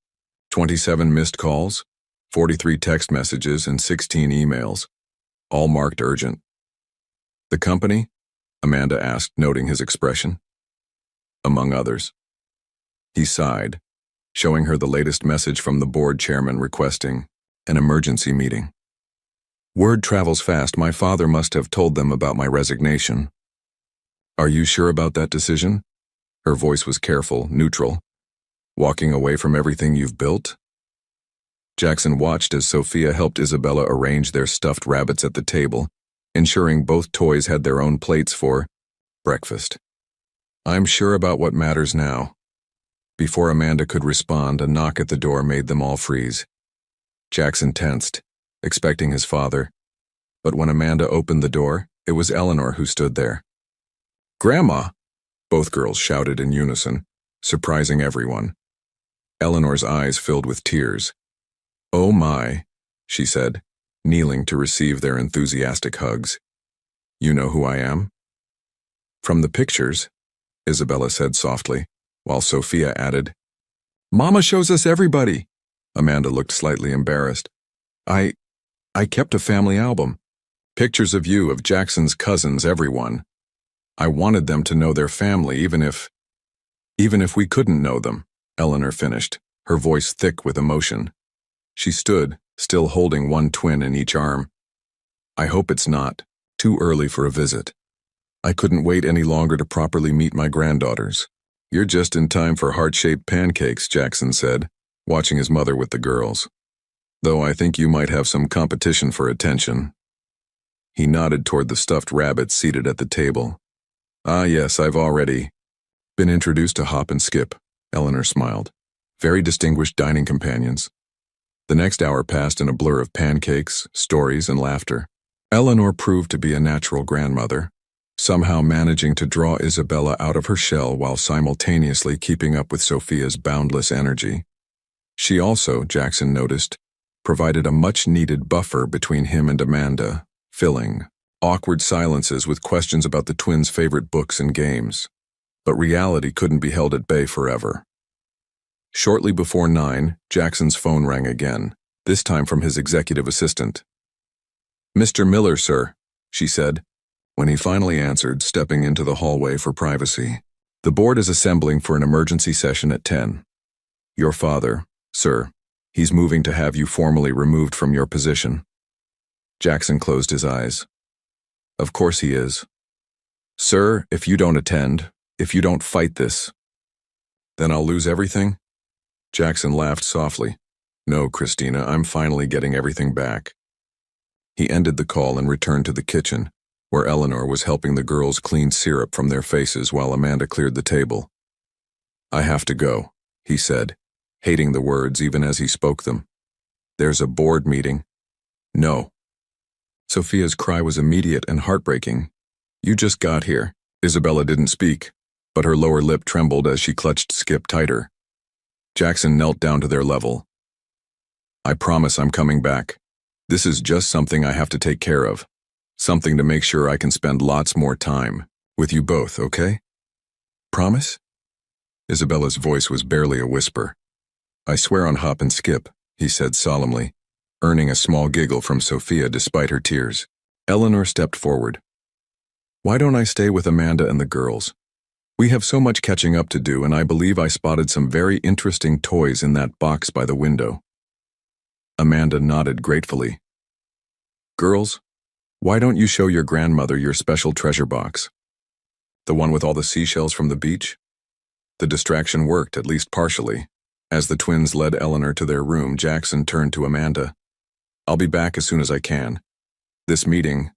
27 missed calls, 43 text messages, and 16 emails, all marked urgent. "The company?" Amanda asked, noting his expression. "Among others." He sighed, showing her the latest message from the board chairman requesting an emergency meeting. "Word travels fast. My father must have told them about my resignation." "Are you sure about that decision?" Her voice was careful, neutral. "Walking away from everything you've built?" Jackson watched as Sophia helped Isabella arrange their stuffed rabbits at the table, ensuring both toys had their own plates for breakfast. "I'm sure about what matters now." Before Amanda could respond, a knock at the door made them all freeze. Jackson tensed, expecting his father, but when Amanda opened the door, it was Eleanor who stood there. "Grandma!" both girls shouted in unison, surprising everyone. Eleanor's eyes filled with tears. "Oh my," she said, kneeling to receive their enthusiastic hugs. "You know who I am?" "From the pictures," Isabella said softly, while Sophia added, "Mama shows us everybody." Amanda looked slightly embarrassed. I kept a family album. Pictures of you, of Jackson's cousins, everyone. I wanted them to know their family, even if we couldn't know them," Eleanor finished, her voice thick with emotion. She stood, still holding one twin in each arm. "I hope it's not too early for a visit. I couldn't wait any longer to properly meet my granddaughters." "You're just in time for heart-shaped pancakes," Jackson said, watching his mother with the girls. "Though I think you might have some competition for attention." He nodded toward the stuffed rabbits seated at the table. "Ah yes, I've already been introduced to Hop and Skip," Eleanor smiled. "Very distinguished dining companions." The next hour passed in a blur of pancakes, stories, and laughter. Eleanor proved to be a natural grandmother, somehow managing to draw Isabella out of her shell while simultaneously keeping up with Sophia's boundless energy. She also, Jackson noticed, provided a much-needed buffer between him and Amanda, filling awkward silences with questions about the twins' favorite books and games. But reality couldn't be held at bay forever. Shortly before 9, Jackson's phone rang again, this time from his executive assistant. "Mr. Miller, sir," she said, when he finally answered, stepping into the hallway for privacy. "The board is assembling for an emergency session at 10. Your father, sir, he's moving to have you formally removed from your position." Jackson closed his eyes. "Of course he is. Sir, if you don't attend, if you don't fight this, then I'll lose everything?" Jackson laughed softly. "No, Christina, I'm finally getting everything back." He ended the call and returned to the kitchen, where Eleanor was helping the girls clean syrup from their faces while Amanda cleared the table. "I have to go," he said, hating the words even as he spoke them. "There's a board meeting." "No." Sophia's cry was immediate and heartbreaking. "You just got here." Isabella didn't speak, but her lower lip trembled as she clutched Skip tighter. Jackson knelt down to their level. "I promise I'm coming back. This is just something I have to take care of. Something to make sure I can spend lots more time with you both, okay? Promise?" Isabella's voice was barely a whisper. "I swear on Hop and Skip," he said solemnly, earning a small giggle from Sophia despite her tears. Eleanor stepped forward. "Why don't I stay with Amanda and the girls? We have so much catching up to do, and I believe I spotted some very interesting toys in that box by the window." Amanda nodded gratefully. "Girls, why don't you show your grandmother your special treasure box? The one with all the seashells from the beach?" The distraction worked, at least partially. As the twins led Eleanor to their room, Jackson turned to Amanda. "I'll be back as soon as I can. This meeting,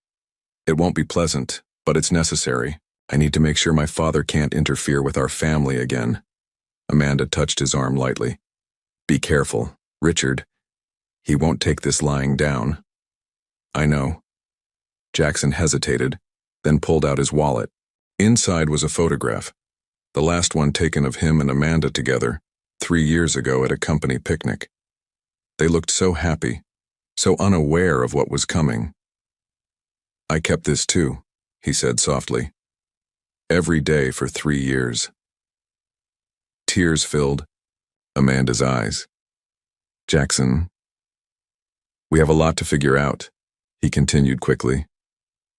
it won't be pleasant, but it's necessary. I need to make sure my father can't interfere with our family again." Amanda touched his arm lightly. "Be careful, Richard. He won't take this lying down." "I know." Jackson hesitated, then pulled out his wallet. Inside was a photograph, the last one taken of him and Amanda together, 3 years ago at a company picnic. They looked so happy, so unaware of what was coming. "I kept this too," he said softly. "Every day for 3 years." Tears filled Amanda's eyes. "Jackson, we have a lot to figure out," he continued quickly.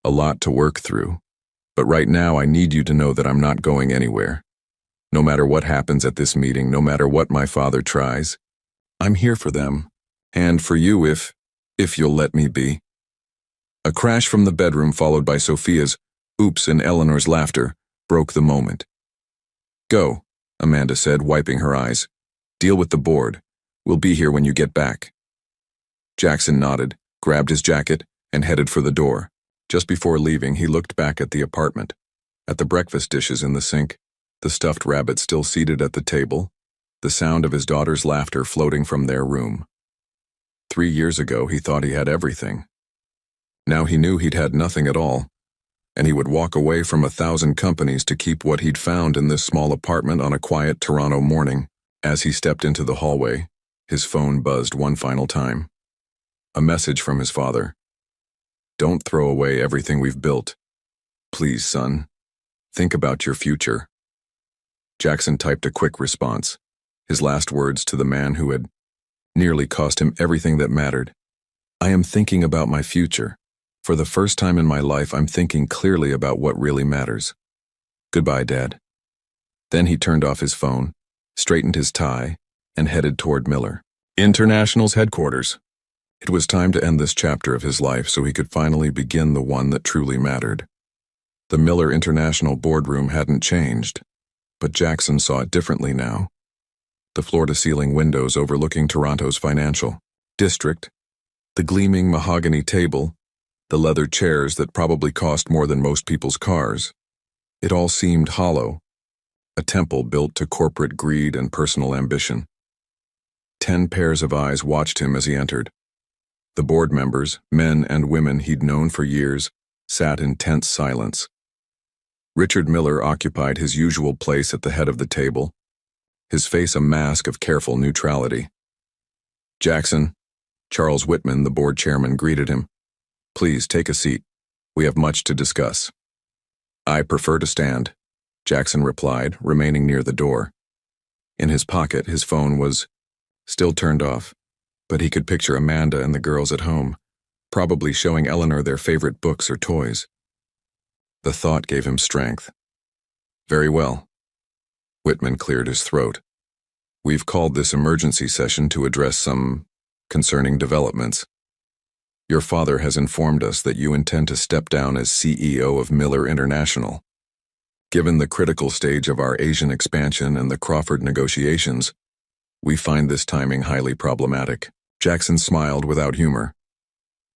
"A lot to work through. But right now I need you to know that I'm not going anywhere. No matter what happens at this meeting, no matter what my father tries, I'm here for them. And for you if you'll let me be." A crash from the bedroom followed by Sophia's oops and Eleanor's laughter broke the moment. "Go," Amanda said, wiping her eyes. "Deal with the board. We'll be here when you get back." Jackson nodded, grabbed his jacket, and headed for the door. Just before leaving, he looked back at the apartment, at the breakfast dishes in the sink, the stuffed rabbit still seated at the table, the sound of his daughter's laughter floating from their room. 3 years ago, he thought he had everything. Now he knew he'd had nothing at all, and he would walk away from 1,000 companies to keep what he'd found in this small apartment on a quiet Toronto morning. As he stepped into the hallway, his phone buzzed one final time. A message from his father. "Don't throw away everything we've built. Please, son. Think about your future." Jackson typed a quick response, his last words to the man who had nearly cost him everything that mattered. "I am thinking about my future. For the first time in my life, I'm thinking clearly about what really matters. Goodbye, Dad." Then he turned off his phone, straightened his tie, and headed toward Miller International's headquarters. It was time to end this chapter of his life so he could finally begin the one that truly mattered. The Miller International boardroom hadn't changed, but Jackson saw it differently now. The floor-to-ceiling windows overlooking Toronto's financial district, the gleaming mahogany table, the leather chairs that probably cost more than most people's cars. It all seemed hollow, a temple built to corporate greed and personal ambition. 10 pairs of eyes watched him as he entered. The board members, men and women he'd known for years, sat in tense silence. Richard Miller occupied his usual place at the head of the table, his face a mask of careful neutrality. "Jackson," Charles Whitman, the board chairman, greeted him. "Please take a seat. We have much to discuss." "I prefer to stand," Jackson replied, remaining near the door. In his pocket, his phone was still turned off, but he could picture Amanda and the girls at home, probably showing Eleanor their favorite books or toys. The thought gave him strength. "Very well." Whitman cleared his throat. "We've called this emergency session to address some concerning developments. Your father has informed us that you intend to step down as CEO of Miller International. Given the critical stage of our Asian expansion and the Crawford negotiations, we find this timing highly problematic." Jackson smiled without humor.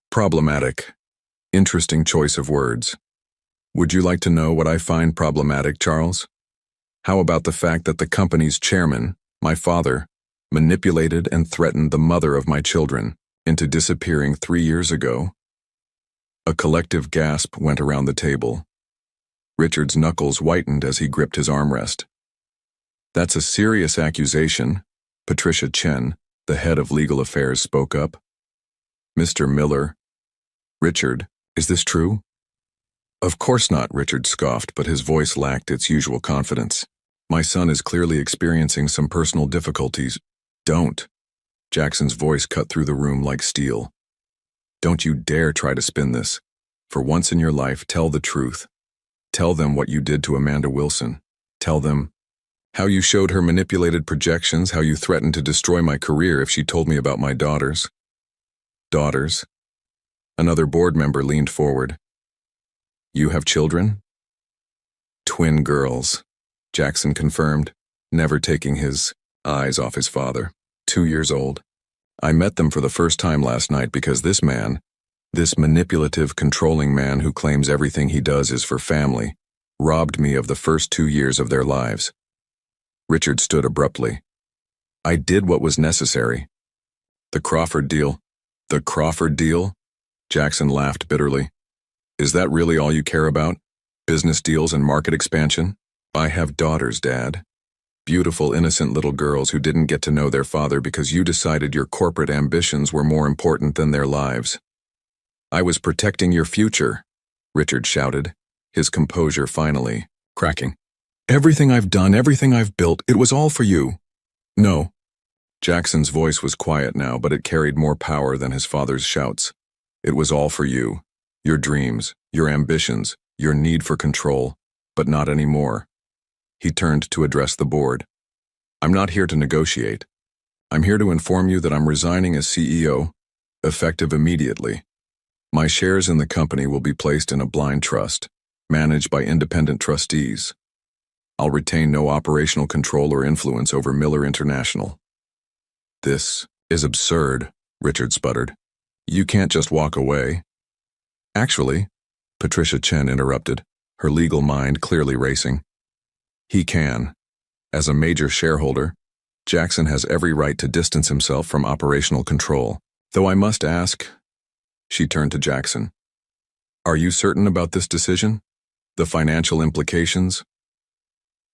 "Problematic. Interesting choice of words. Would you like to know what I find problematic, Charles? How about the fact that the company's chairman, my father, manipulated and threatened the mother of my children into disappearing 3 years ago?" A collective gasp went around the table. Richard's knuckles whitened as he gripped his armrest. "That's a serious accusation," Patricia Chen, the head of legal affairs, spoke up. "Mr. Miller." "Richard, is this true?" "Of course not," Richard scoffed, but his voice lacked its usual confidence. "My son is clearly experiencing some personal difficulties." "Don't." Jackson's voice cut through the room like steel. "Don't you dare try to spin this. For once in your life, tell the truth. Tell them what you did to Amanda Wilson. Tell them how you showed her manipulated projections, how you threatened to destroy my career if she told me about my daughters." "Daughters?" Another board member leaned forward. "You have children?" "Twin girls," Jackson confirmed, never taking his eyes off his father. 2 years old. "I met them for the first time last night because this man, this manipulative, controlling man who claims everything he does is for family, robbed me of the first 2 years of their lives." Richard stood abruptly. "I did what was necessary." "The Crawford deal?" "The Crawford deal?" Jackson laughed bitterly. "Is that really all you care about? Business deals and market expansion? I have daughters, Dad. Beautiful, innocent little girls who didn't get to know their father because you decided your corporate ambitions were more important than their lives." "I was protecting your future," Richard shouted, his composure finally cracking. "Everything I've done, everything I've built, it was all for you." "No." Jackson's voice was quiet now, but it carried more power than his father's shouts. "It was all for you. Your dreams, your ambitions, your need for control, but not anymore." He turned to address the board. "I'm not here to negotiate. I'm here to inform you that I'm resigning as CEO, effective immediately. My shares in the company will be placed in a blind trust, managed by independent trustees. I'll retain no operational control or influence over Miller International." "This is absurd," Richard sputtered. "You can't just walk away." "Actually," Patricia Chen interrupted, her legal mind clearly racing, "he can. As a major shareholder, Jackson has every right to distance himself from operational control. Though I must ask," she turned to Jackson, "are you certain about this decision? The financial implications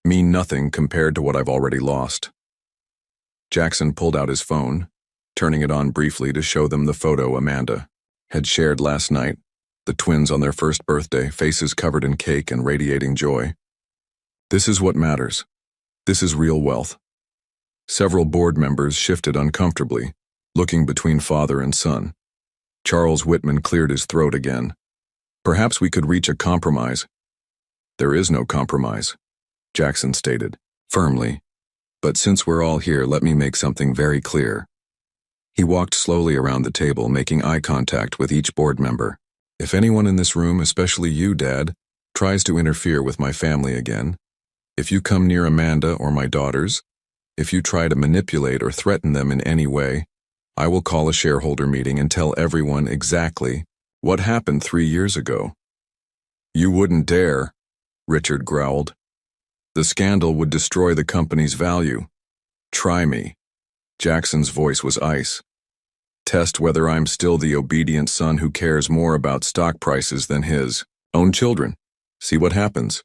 mean nothing compared to what I've already lost. Jackson pulled out his phone, turning it on briefly to show them the photo Amanda had shared last night, the twins on their first birthday, faces covered in cake and radiating joy. This is what matters. This is real wealth. Several board members shifted uncomfortably, looking between father and son. Charles Whitman cleared his throat again. Perhaps we could reach a compromise. There is no compromise, Jackson stated, firmly. But since we're all here, let me make something very clear. He walked slowly around the table, making eye contact with each board member. If anyone in this room, especially you, Dad, tries to interfere with my family again, if you come near Amanda or my daughters, if you try to manipulate or threaten them in any way, I will call a shareholder meeting and tell everyone exactly what happened 3 years ago. You wouldn't dare, Richard growled. The scandal would destroy the company's value. Try me. Jackson's voice was ice. Test whether I'm still the obedient son who cares more about stock prices than his own children. See what happens.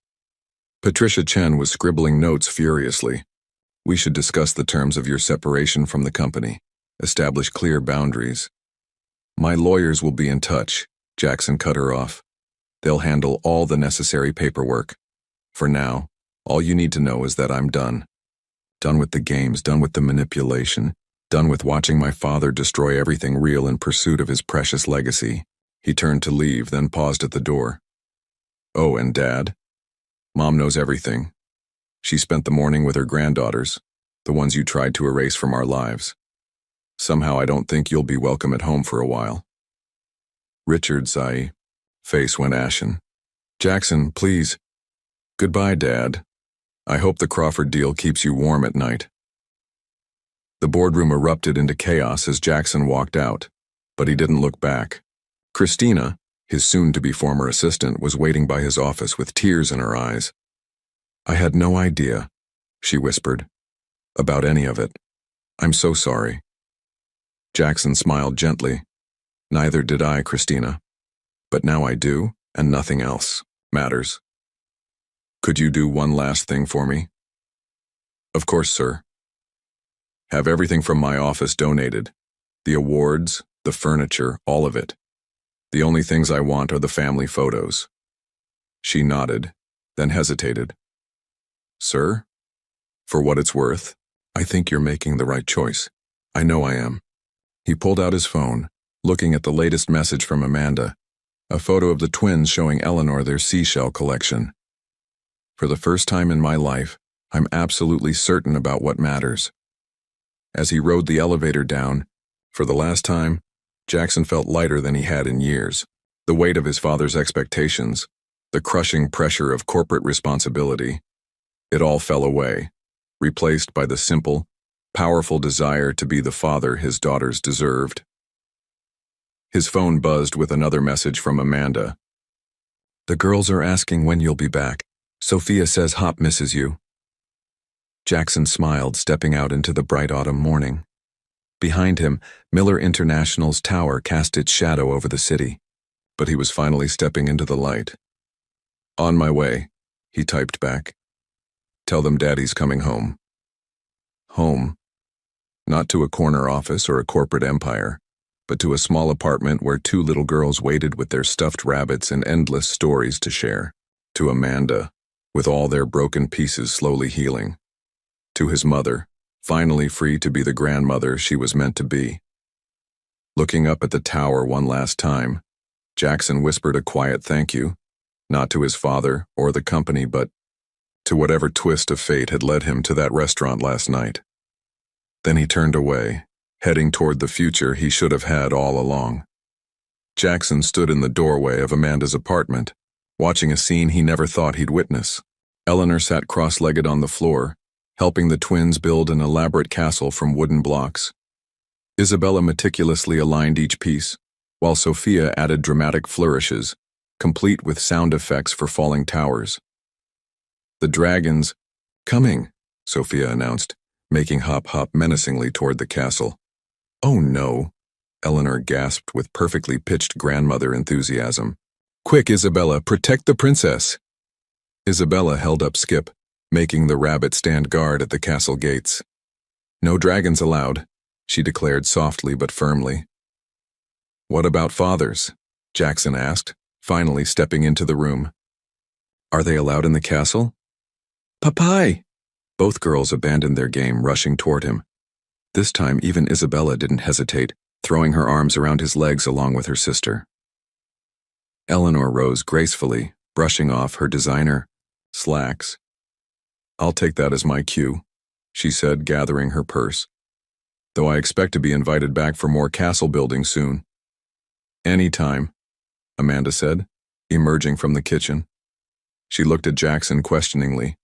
Patricia Chen was scribbling notes furiously. We should discuss the terms of your separation from the company. Establish clear boundaries. My lawyers will be in touch, Jackson cut her off. They'll handle all the necessary paperwork. For now, all you need to know is that I'm done. Done with the games, done with the manipulation, done with watching my father destroy everything real in pursuit of his precious legacy. He turned to leave, then paused at the door. Oh, and Dad? Mom knows everything. She spent the morning with her granddaughters, the ones you tried to erase from our lives. Somehow I don't think you'll be welcome at home for a while. Richard's face went ashen. Jackson, please. Goodbye, Dad. I hope the Crawford deal keeps you warm at night. The boardroom erupted into chaos as Jackson walked out, but he didn't look back. Christina, his soon-to-be former assistant, was waiting by his office with tears in her eyes. I had no idea, she whispered, about any of it. I'm so sorry. Jackson smiled gently. Neither did I, Christina. But now I do, and nothing else matters. Could you do one last thing for me? Of course, sir. Have everything from my office donated. The awards, the furniture, all of it. The only things I want are the family photos. She nodded, then hesitated. Sir? For what it's worth, I think you're making the right choice. I know I am. He pulled out his phone, looking at the latest message from Amanda, a photo of the twins showing Eleanor their seashell collection. For the first time in my life, I'm absolutely certain about what matters. As he rode the elevator down, for the last time, Jackson felt lighter than he had in years. The weight of his father's expectations, the crushing pressure of corporate responsibility, it all fell away, replaced by the simple, powerful desire to be the father his daughters deserved. His phone buzzed with another message from Amanda. The girls are asking when you'll be back. Sophia says Hop misses you. Jackson smiled, stepping out into the bright autumn morning. Behind him, Miller International's tower cast its shadow over the city, but he was finally stepping into the light. On my way, he typed back. Tell them Daddy's coming home. Home. Not to a corner office or a corporate empire, but to a small apartment where 2 little girls waited with their stuffed rabbits and endless stories to share. To Amanda, with all their broken pieces slowly healing. To his mother, finally free to be the grandmother she was meant to be. Looking up at the tower one last time, Jackson whispered a quiet thank you, not to his father or the company, but to whatever twist of fate had led him to that restaurant last night. Then he turned away, heading toward the future he should have had all along. Jackson stood in the doorway of Amanda's apartment, watching a scene he never thought he'd witness. Eleanor sat cross-legged on the floor, helping the twins build an elaborate castle from wooden blocks. Isabella meticulously aligned each piece, while Sophia added dramatic flourishes, complete with sound effects for falling towers. The dragons, coming, Sophia announced, making Hop menacingly toward the castle. Oh no, Eleanor gasped with perfectly pitched grandmother enthusiasm. Quick, Isabella, protect the princess. Isabella held up Skip, making the rabbit stand guard at the castle gates. "No dragons allowed," she declared softly but firmly. "What about fathers?" Jackson asked, finally stepping into the room. "Are they allowed in the castle?" "Papai!" Both girls abandoned their game, rushing toward him. This time even Isabella didn't hesitate, throwing her arms around his legs along with her sister. Eleanor rose gracefully, brushing off her designer slacks. "I'll take that as my cue," she said, gathering her purse. "Though I expect to be invited back for more castle building soon." "Anytime," Amanda said, emerging from the kitchen. She looked at Jackson questioningly.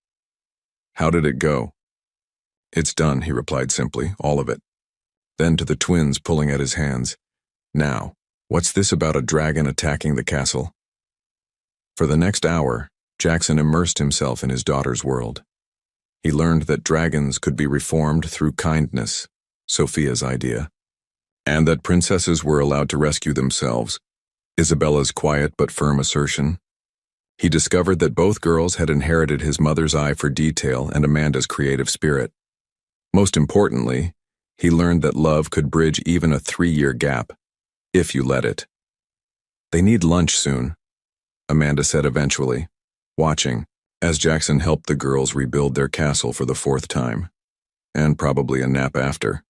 "How did it go?" "It's done," he replied simply, "all of it." Then to the twins pulling at his hands. "Now, what's this about a dragon attacking the castle?" For the next hour, Jackson immersed himself in his daughter's world. He learned that dragons could be reformed through kindness, Sophia's idea, and that princesses were allowed to rescue themselves, Isabella's quiet but firm assertion. He discovered that both girls had inherited his mother's eye for detail and Amanda's creative spirit. Most importantly, he learned that love could bridge even a 3-year gap, if you let it. "They need lunch soon," Amanda said eventually, watching as Jackson helped the girls rebuild their castle for the 4th time. And probably a nap after.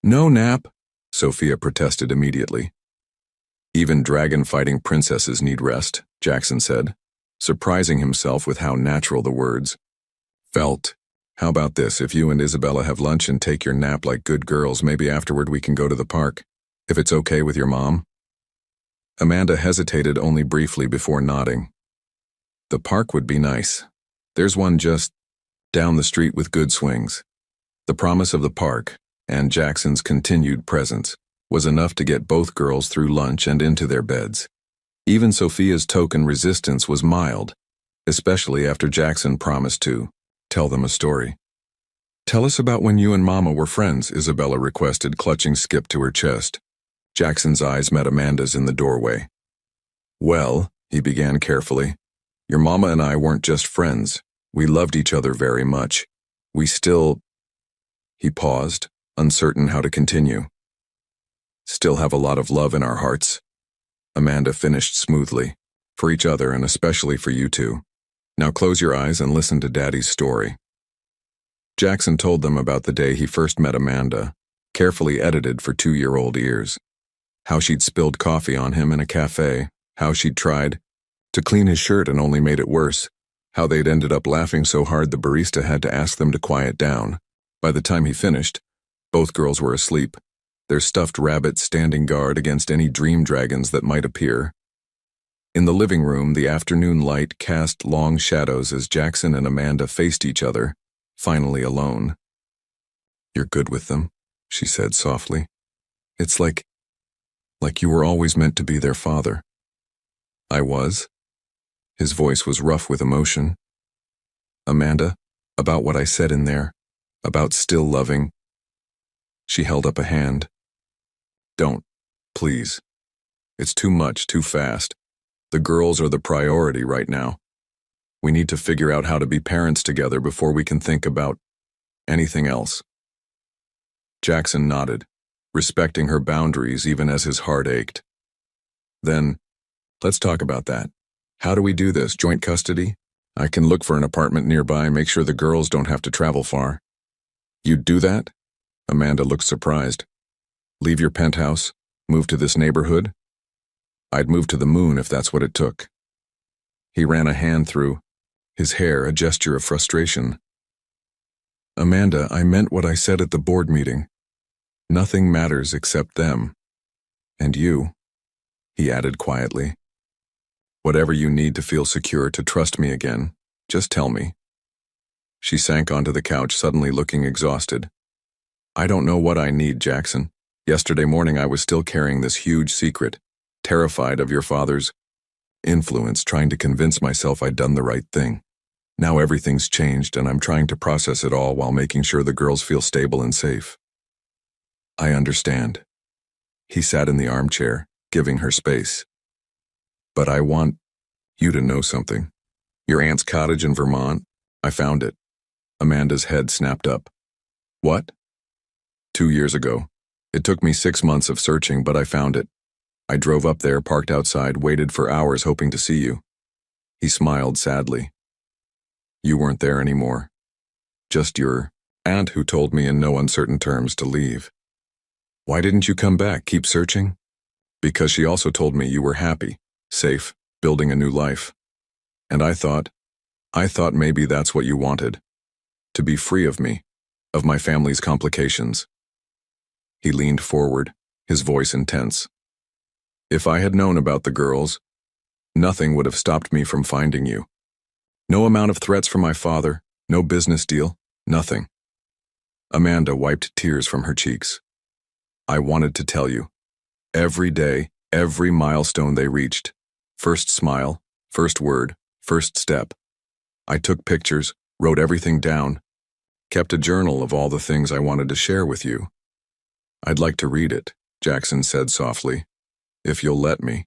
"No nap," Sophia protested immediately. "Even dragon-fighting princesses need rest," Jackson said, surprising himself with how natural the words felt. "How about this, if you and Isabella have lunch and take your nap like good girls, maybe afterward we can go to the park, if it's okay with your mom?" Amanda hesitated only briefly before nodding. "The park would be nice. There's one just down the street with good swings." The promise of the park, and Jackson's continued presence, was enough to get both girls through lunch and into their beds. Even Sophia's token resistance was mild, especially after Jackson promised to tell them a story. "Tell us about when you and Mama were friends," Isabella requested, clutching Skip to her chest. Jackson's eyes met Amanda's in the doorway. "Well," he began carefully, "your Mama and I weren't just friends. We loved each other very much. We still—" He paused, uncertain how to continue. "Still have a lot of love in our hearts," Amanda finished smoothly, "for each other and especially for you two. Now close your eyes and listen to Daddy's story." Jackson told them about the day he first met Amanda, carefully edited for 2-year-old ears. How she'd spilled coffee on him in a cafe, how she'd tried to clean his shirt and only made it worse, how they'd ended up laughing so hard the barista had to ask them to quiet down. By the time he finished, both girls were asleep, their stuffed rabbits standing guard against any dream dragons that might appear. In the living room, the afternoon light cast long shadows as Jackson and Amanda faced each other, finally alone. "You're good with them," she said softly. "It's like you were always meant to be their father." "I was?" His voice was rough with emotion. "Amanda, about what I said in there, about still loving." She held up a hand. "Don't, please. It's too much, too fast. The girls are the priority right now. We need to figure out how to be parents together before we can think about anything else." Jackson nodded, respecting her boundaries even as his heart ached. "Then, let's talk about that. How do we do this? Joint custody? I can look for an apartment nearby, make sure the girls don't have to travel far." "You'd do that?" Amanda looked surprised. "Leave your penthouse? Move to this neighborhood?" "I'd move to the moon if that's what it took." He ran a hand through his hair, a gesture of frustration. "Amanda, I meant what I said at the board meeting. Nothing matters except them. And you," he added quietly. "Whatever you need to feel secure, to trust me again, just tell me." She sank onto the couch, suddenly looking exhausted. "I don't know what I need, Jackson. Yesterday morning I was still carrying this huge secret, terrified of your father's influence, trying to convince myself I'd done the right thing. Now everything's changed and I'm trying to process it all while making sure the girls feel stable and safe." "I understand." He sat in the armchair, giving her space. "But I want you to know something. Your aunt's cottage in Vermont? I found it. Amanda's head snapped up. What? 2 years ago. It took me 6 months of searching, but I found it. I drove up there, parked outside, waited for hours hoping to see you. He smiled sadly. You weren't there anymore. Just your aunt who told me in no uncertain terms to leave. Why didn't you come back, keep searching? Because she also told me you were happy, safe, building a new life. And I thought maybe that's what you wanted. To be free of me, of my family's complications. He leaned forward, his voice intense. If I had known about the girls, nothing would have stopped me from finding you. No amount of threats from my father, no business deal, nothing. Amanda wiped tears from her cheeks. I wanted to tell you. Every day, every milestone they reached. First smile, first word, first step. I took pictures, wrote everything down, kept a journal of all the things I wanted to share with you. I'd like to read it, Jackson said softly, if you'll let me.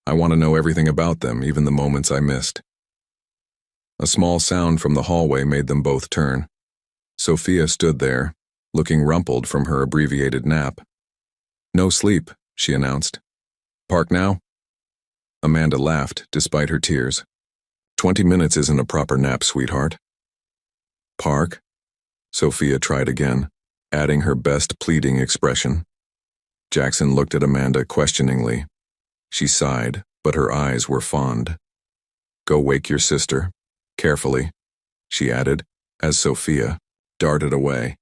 I want to know everything about them, even the moments I missed. A small sound from the hallway made them both turn. Sophia stood there, looking rumpled from her abbreviated nap. No sleep, she announced. Park now? Amanda laughed, despite her tears. 20 minutes isn't a proper nap, sweetheart. Park? Sophia tried again, adding her best pleading expression. Jackson looked at Amanda questioningly. She sighed, but her eyes were fond. Go wake your sister, carefully, she added, as Sophia darted away.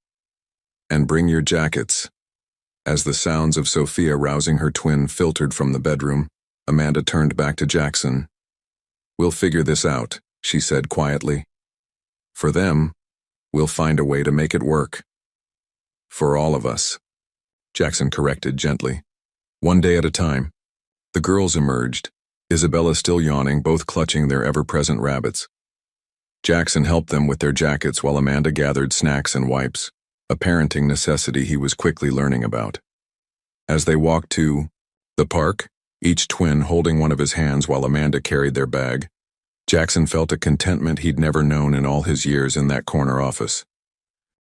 And bring your jackets. As the sounds of Sophia rousing her twin filtered from the bedroom, Amanda turned back to Jackson. We'll figure this out, she said quietly. For them, we'll find a way to make it work. For all of us, Jackson corrected gently. One day at a time. The girls emerged, Isabella still yawning, both clutching their ever-present rabbits. Jackson helped them with their jackets while Amanda gathered snacks and wipes, a parenting necessity he was quickly learning about. As they walked to the park, each twin holding one of his hands while Amanda carried their bag, Jackson felt a contentment he'd never known in all his years in that corner office.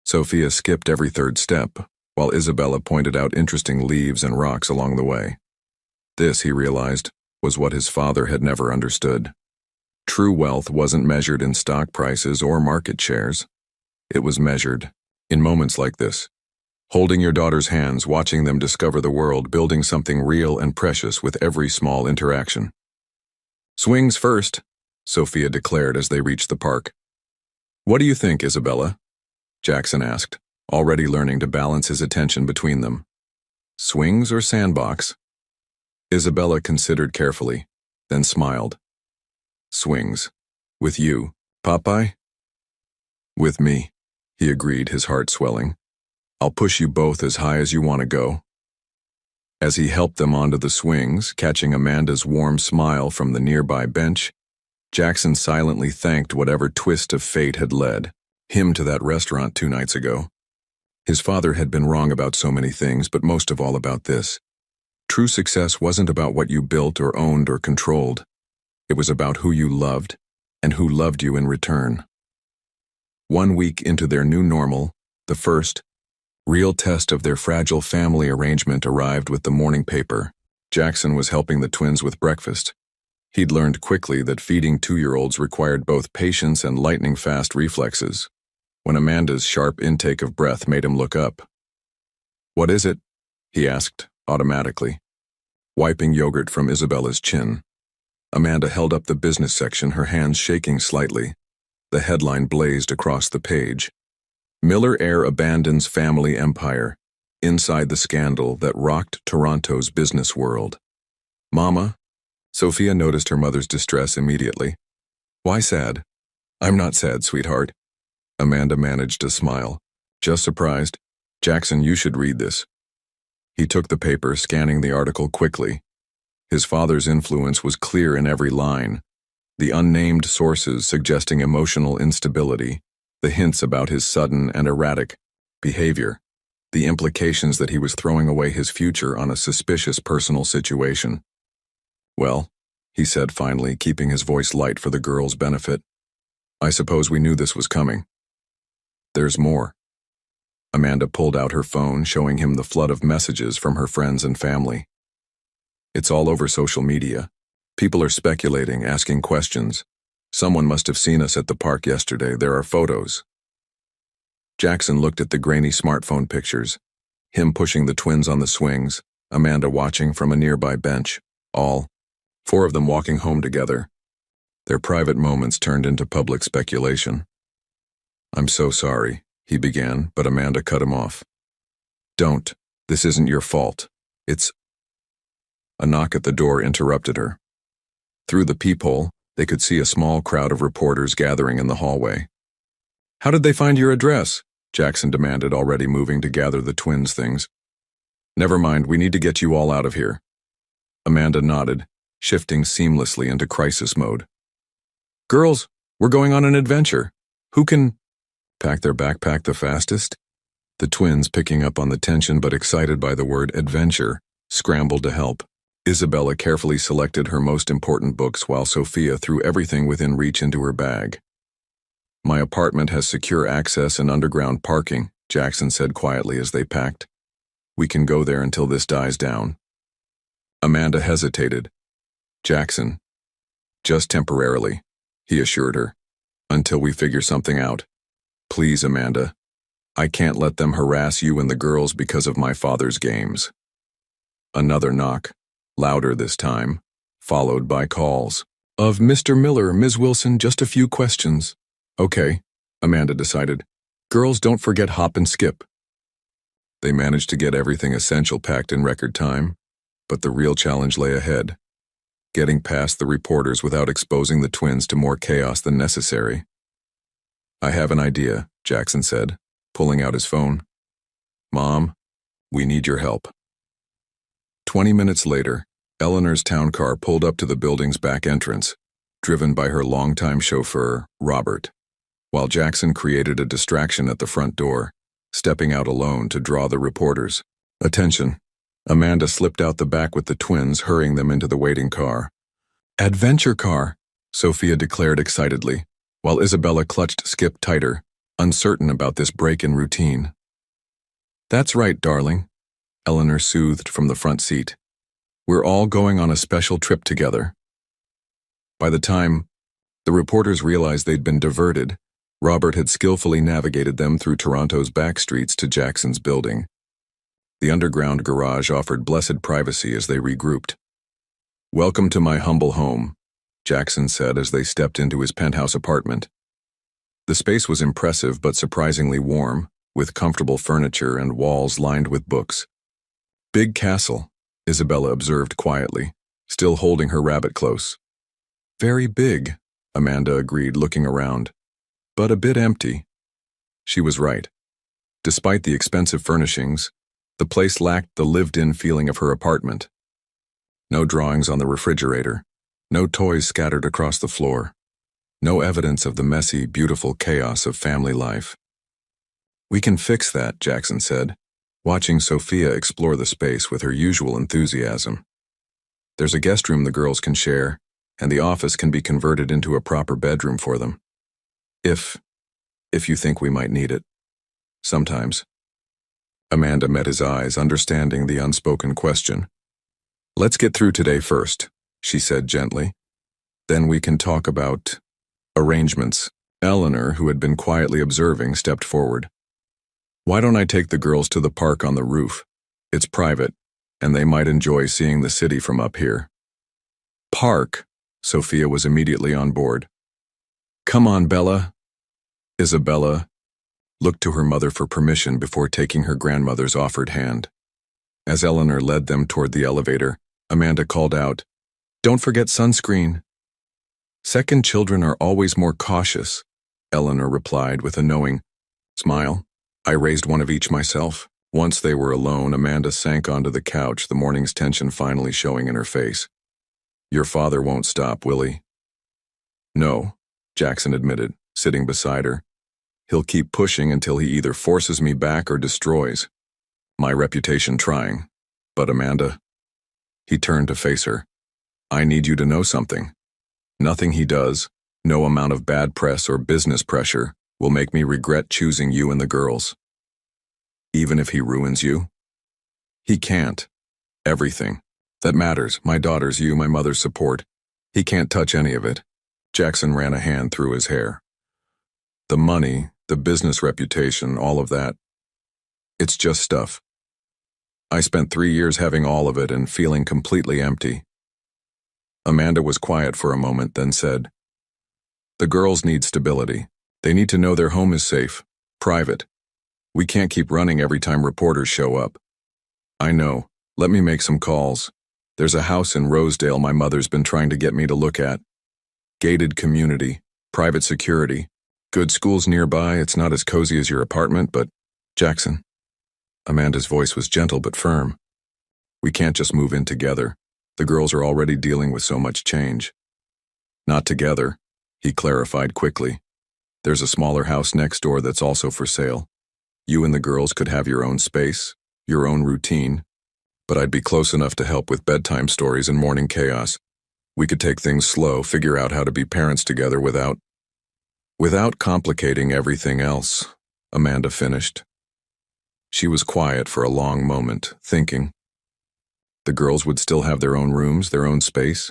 Sophia skipped every third step, while Isabella pointed out interesting leaves and rocks along the way. This, he realized, was what his father had never understood. True wealth wasn't measured in stock prices or market shares. It was measured in moments like this. Holding your daughter's hands, watching them discover the world, building something real and precious with every small interaction. Swings first, Sophia declared as they reached the park. What do you think, Isabella? Jackson asked, already learning to balance his attention between them. Swings or sandbox? Isabella considered carefully, then smiled. Swings. With you, Popeye? With me, he agreed, his heart swelling. I'll push you both as high as you want to go. As he helped them onto the swings, catching Amanda's warm smile from the nearby bench, Jackson silently thanked whatever twist of fate had led him to that restaurant 2 nights ago. His father had been wrong about so many things, but most of all about this. True success wasn't about what you built or owned or controlled. It was about who you loved and who loved you in return. 1 week into their new normal, the first real test of their fragile family arrangement arrived with the morning paper. Jackson was helping the twins with breakfast. He'd learned quickly that feeding 2-year-olds required both patience and lightning-fast reflexes, when Amanda's sharp intake of breath made him look up. What is it? He asked, automatically, wiping yogurt from Isabella's chin. Amanda held up the business section, her hands shaking slightly. The headline blazed across the page. Millionaire abandons family empire, inside the scandal that rocked Toronto's business world. Mama? Sophia noticed her mother's distress immediately. Why sad? I'm not sad, sweetheart. Amanda managed a smile. Just surprised. Jackson, you should read this. He took the paper, scanning the article quickly. His father's influence was clear in every line. The unnamed sources suggesting emotional instability, the hints about his sudden and erratic behavior, the implications that he was throwing away his future on a suspicious personal situation. Well, he said finally, keeping his voice light for the girl's benefit. I suppose we knew this was coming. There's more. Amanda pulled out her phone, showing him the flood of messages from her friends and family. It's all over social media. People are speculating, asking questions. Someone must have seen us at the park yesterday. There are photos. Jackson looked at the grainy smartphone pictures. Him pushing the twins on the swings, Amanda watching from a nearby bench. All 4 of them walking home together. Their private moments turned into public speculation. I'm so sorry, he began, but Amanda cut him off. Don't. This isn't your fault. It's... A knock at the door interrupted her. Through the peephole, they could see a small crowd of reporters gathering in the hallway. How did they find your address? Jackson demanded, already moving to gather the twins' things. Never mind, we need to get you all out of here. Amanda nodded, shifting seamlessly into crisis mode. Girls, we're going on an adventure. Who can pack their backpack the fastest? The twins, picking up on the tension but excited by the word adventure, scrambled to help. Isabella carefully selected her most important books while Sophia threw everything within reach into her bag. My apartment has secure access and underground parking, Jackson said quietly as they packed. We can go there until this dies down. Amanda hesitated. Jackson. Just temporarily, he assured her. Until we figure something out. Please, Amanda. I can't let them harass you and the girls because of my father's games. Another knock, louder this time, followed by calls. Of Mr. Miller, Ms. Wilson, just a few questions. Okay, Amanda decided. Girls, don't forget hop and skip. They managed to get everything essential packed in record time, but the real challenge lay ahead. Getting past the reporters without exposing the twins to more chaos than necessary. I have an idea, Jackson said, pulling out his phone. Mom, we need your help. 20 minutes later, Eleanor's town car pulled up to the building's back entrance, driven by her longtime chauffeur, Robert, while Jackson created a distraction at the front door, stepping out alone to draw the reporters' attention. Amanda slipped out the back with the twins, hurrying them into the waiting car. Adventure car, Sophia declared excitedly, while Isabella clutched Skip tighter, uncertain about this break in routine. That's right, darling, Eleanor soothed from the front seat. We're all going on a special trip together. By the time the reporters realized they'd been diverted, Robert had skillfully navigated them through Toronto's back streets to Jackson's building. The underground garage offered blessed privacy as they regrouped. Welcome to my humble home, Jackson said as they stepped into his penthouse apartment. The space was impressive but surprisingly warm, with comfortable furniture and walls lined with books. Big castle, Isabella observed quietly, still holding her rabbit close. Very big, Amanda agreed, looking around. But a bit empty. She was right. Despite the expensive furnishings, the place lacked the lived-in feeling of her apartment. No drawings on the refrigerator, no toys scattered across the floor, no evidence of the messy, beautiful chaos of family life. We can fix that, Jackson said, watching Sophia explore the space with her usual enthusiasm. There's a guest room the girls can share, and the office can be converted into a proper bedroom for them. If you think we might need it. Sometimes. Amanda met his eyes, understanding the unspoken question. Let's get through today first, she said gently. Then we can talk about arrangements. Eleanor, who had been quietly observing, stepped forward. Why don't I take the girls to the park on the roof? It's private, and they might enjoy seeing the city from up here. Park? Sophia was immediately on board. Come on, Bella. Isabella looked to her mother for permission before taking her grandmother's offered hand. As Eleanor led them toward the elevator, Amanda called out, Don't forget sunscreen. Second children are always more cautious, Eleanor replied with a knowing smile. I raised one of each myself. Once they were alone, Amanda sank onto the couch, the morning's tension finally showing in her face. Your father won't stop, will he? No, Jackson admitted, sitting beside her. He'll keep pushing until he either forces me back or destroys my reputation trying. But Amanda... He turned to face her. I need you to know something. Nothing he does, no amount of bad press or business pressure, will make me regret choosing you and the girls. Even if he ruins you? He can't. Everything. That matters, my daughter's you, my mother's support. He can't touch any of it. Jackson ran a hand through his hair. The money, the business reputation, all of that. It's just stuff. I spent 3 years having all of it and feeling completely empty. Amanda was quiet for a moment, then said, "The girls need stability. They need to know their home is safe, private. We can't keep running every time reporters show up." "I know. Let me make some calls. There's a house in Rosedale my mother's been trying to get me to look at. Gated community, private security, good schools nearby. It's not as cozy as your apartment, but..." "Jackson." Amanda's voice was gentle but firm. "We can't just move in together. The girls are already dealing with so much change." "Not together," he clarified quickly. "There's a smaller house next door that's also for sale. You and the girls could have your own space, your own routine, but I'd be close enough to help with bedtime stories and morning chaos. We could take things slow, figure out how to be parents together without complicating everything else," Amanda finished. She was quiet for a long moment, thinking. The girls would still have their own rooms, their own space?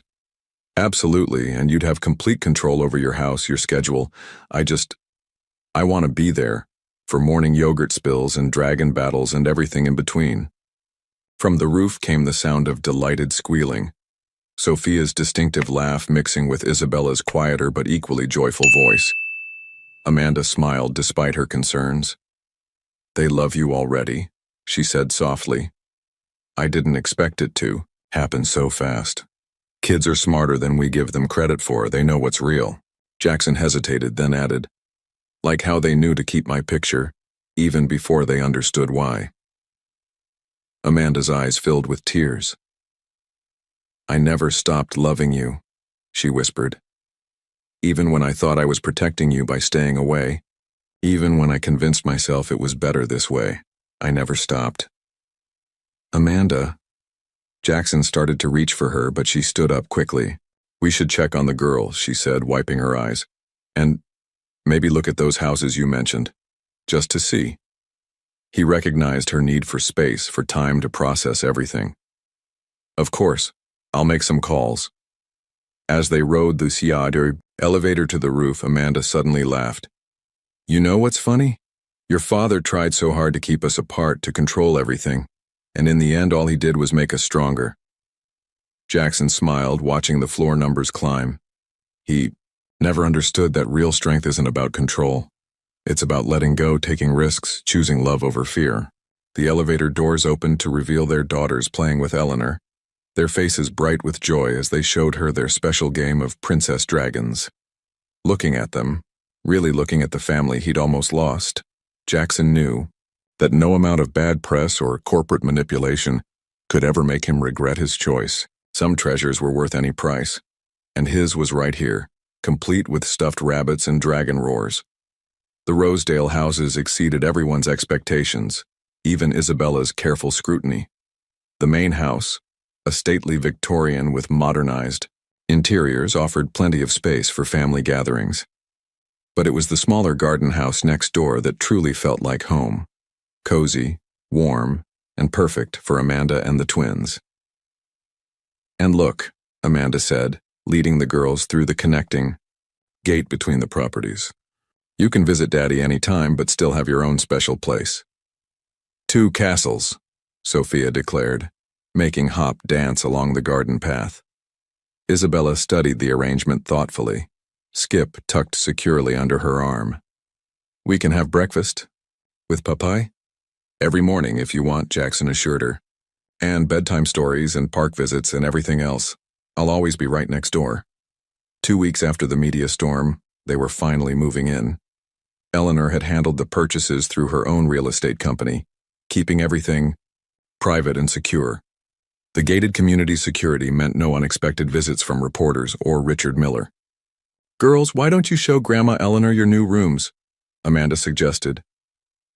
Absolutely, and you'd have complete control over your house, your schedule. I want to be there, for morning yogurt spills and dragon battles and everything in between. From the roof came the sound of delighted squealing, Sophia's distinctive laugh mixing with Isabella's quieter but equally joyful voice. Amanda smiled despite her concerns. "They love you already," she said softly. "I didn't expect it to happen so fast. Kids are smarter than we give them credit for. They know what's real." Jackson hesitated, then added, "Like how they knew to keep my picture, even before they understood why." Amanda's eyes filled with tears. "I never stopped loving you," she whispered. "Even when I thought I was protecting you by staying away, even when I convinced myself it was better this way, I never stopped." "Amanda..." Jackson started to reach for her, but she stood up quickly. "We should check on the girls," she said, wiping her eyes. "And maybe look at those houses you mentioned, just to see." He recognized her need for space, for time to process everything. "Of course, I'll make some calls." As they rode the Ciader elevator to the roof, Amanda suddenly laughed. "You know what's funny? Your father tried so hard to keep us apart, to control everything, and in the end all he did was make us stronger." Jackson smiled, watching the floor numbers climb. He never understood that real strength isn't about control. It's about letting go, taking risks, choosing love over fear. The elevator doors opened to reveal their daughters playing with Eleanor, their faces bright with joy as they showed her their special game of Princess Dragons. Looking at them, really looking at the family he'd almost lost, Jackson knew that no amount of bad press or corporate manipulation could ever make him regret his choice. Some treasures were worth any price, and his was right here, complete with stuffed rabbits and dragon roars. The Rosedale houses exceeded everyone's expectations, even Isabella's careful scrutiny. The main house, a stately Victorian with modernized interiors, offered plenty of space for family gatherings. But it was the smaller garden house next door that truly felt like home. Cozy, warm, and perfect for Amanda and the twins. "And look," Amanda said, leading the girls through the connecting gate between the properties. "You can visit Daddy any time, but still have your own special place." "Two castles," Sophia declared, making Hop dance along the garden path. Isabella studied the arrangement thoughtfully, Skip tucked securely under her arm. "We can have breakfast with Papai every morning if you want," Jackson assured her. "And bedtime stories and park visits and everything else. I'll always be right next door." 2 weeks after the media storm, they were finally moving in. Eleanor had handled the purchases through her own real estate company, keeping everything private and secure. The gated community security meant no unexpected visits from reporters or Richard Miller. "Girls, why don't you show Grandma Eleanor your new rooms?" Amanda suggested.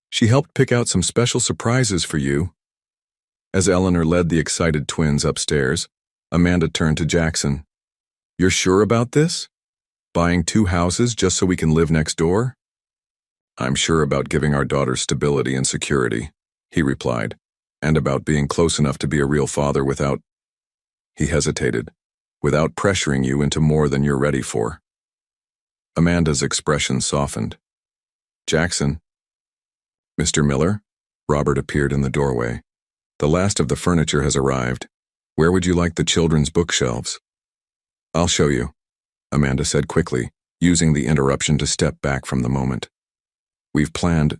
"She helped pick out some special surprises for you." As Eleanor led the excited twins upstairs, Amanda turned to Jackson. You're sure about this? Buying 2 houses just so we can live next door? I'm sure about giving our daughter stability and security, he replied, and about being close enough to be a real father without, he hesitated, without pressuring you into more than you're ready for. Amanda's expression softened. Jackson. Mr. Miller? Robert appeared in the doorway. The last of the furniture has arrived. Where would you like the children's bookshelves? I'll show you, Amanda said quickly, using the interruption to step back from the moment. We've planned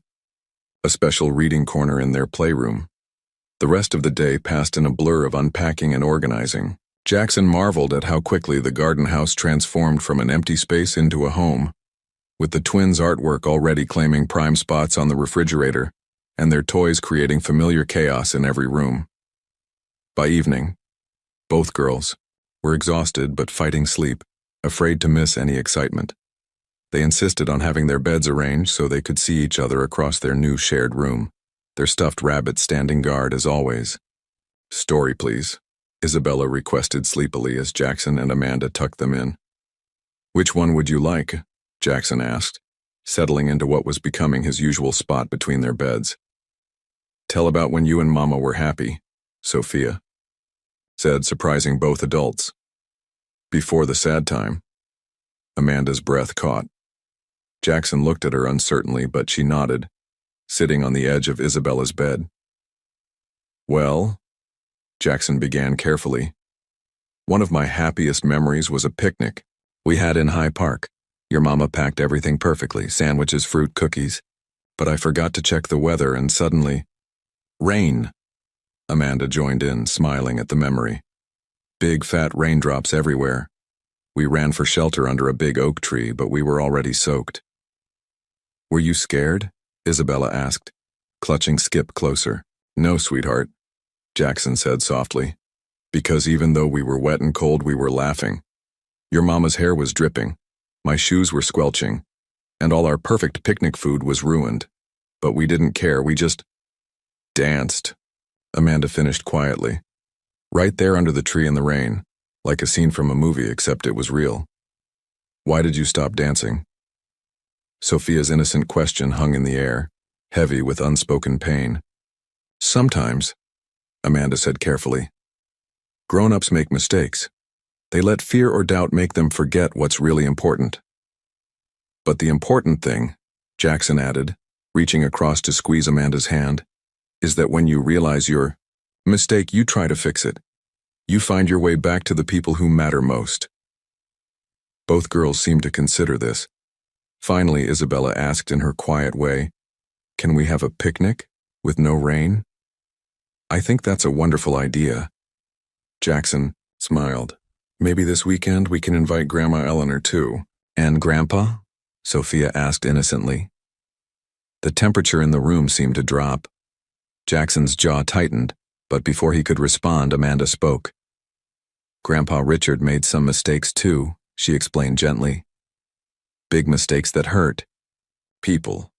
a special reading corner in their playroom. The rest of the day passed in a blur of unpacking and organizing. Jackson marveled at how quickly the garden house transformed from an empty space into a home, with the twins' artwork already claiming prime spots on the refrigerator, and their toys creating familiar chaos in every room. By evening, both girls were exhausted but fighting sleep, afraid to miss any excitement. They insisted on having their beds arranged so they could see each other across their new shared room, their stuffed rabbits standing guard as always. Story, please, Isabella requested sleepily as Jackson and Amanda tucked them in. Which one would you like? Jackson asked, settling into what was becoming his usual spot between their beds. Tell about when you and Mama were happy, Sophia said, surprising both adults. Before the sad time. Amanda's breath caught. Jackson looked at her uncertainly, but she nodded, sitting on the edge of Isabella's bed. Well, Jackson began carefully. One of my happiest memories was a picnic we had in High Park. Your mama packed everything perfectly, sandwiches, fruit, cookies. But I forgot to check the weather and suddenly, rain. Amanda joined in, smiling at the memory. Big fat raindrops everywhere. We ran for shelter under a big oak tree, but we were already soaked. Were you scared? Isabella asked, clutching Skip closer. No, sweetheart, Jackson said softly, because even though we were wet and cold, we were laughing. Your mama's hair was dripping, my shoes were squelching, and all our perfect picnic food was ruined. But we didn't care, we just danced, Amanda finished quietly. Right there under the tree in the rain, like a scene from a movie, except it was real. Why did you stop dancing? Sophia's innocent question hung in the air, heavy with unspoken pain. Sometimes, Amanda said carefully. Grown-ups make mistakes. They let fear or doubt make them forget what's really important. But the important thing, Jackson added, reaching across to squeeze Amanda's hand, is that when you realize your mistake, you try to fix it. You find your way back to the people who matter most. Both girls seemed to consider this. Finally, Isabella asked in her quiet way, Can we have a picnic with no rain? I think that's a wonderful idea. Jackson smiled. Maybe this weekend we can invite Grandma Eleanor too. And Grandpa? Sophia asked innocently. The temperature in the room seemed to drop. Jackson's jaw tightened, but before he could respond, Amanda spoke. Grandpa Richard made some mistakes too, she explained gently. Big mistakes that hurt people.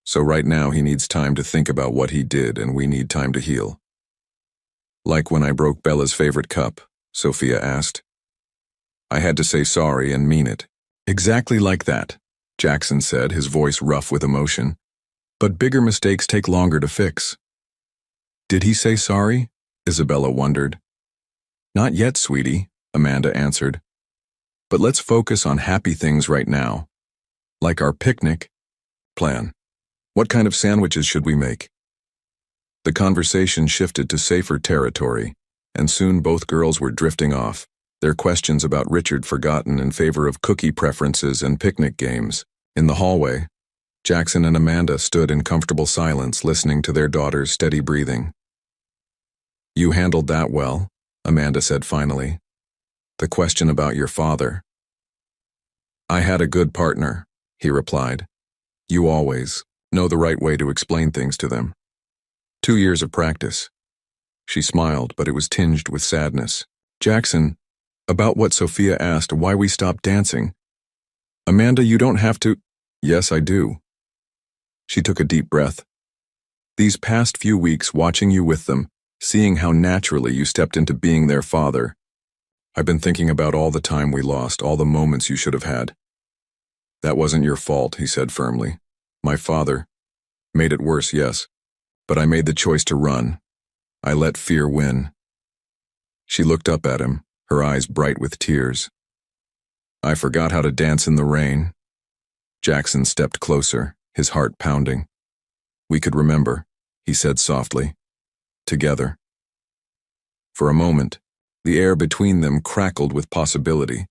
So right now he needs time to think about what he did, and we need time to heal. Like when I broke Bella's favorite cup, Sophia asked. I had to say sorry and mean it. Exactly like that, Jackson said, his voice rough with emotion. But bigger mistakes take longer to fix. Did he say sorry? Isabella wondered. Not yet, sweetie, Amanda answered. But let's focus on happy things right now. Like our picnic plan. What kind of sandwiches should we make? The conversation shifted to safer territory, and soon both girls were drifting off, their questions about Richard forgotten in favor of cookie preferences and picnic games. In the hallway, Jackson and Amanda stood in comfortable silence, listening to their daughter's steady breathing. You handled that well, Amanda said finally. The question about your father. I had a good partner, he replied. You always know the right way to explain things to them. 2 years of practice. She smiled, but it was tinged with sadness. Jackson, about what Sophia asked, why we stopped dancing. Amanda, you don't have to. Yes, I do. She took a deep breath. These past few weeks, watching you with them, seeing how naturally you stepped into being their father, I've been thinking about all the time we lost, all the moments you should have had. That wasn't your fault, he said firmly. My father made it worse, yes, but I made the choice to run. I let fear win. She looked up at him, her eyes bright with tears. I forgot how to dance in the rain. Jackson stepped closer, his heart pounding. We could remember, he said softly. Together. For a moment, the air between them crackled with possibility.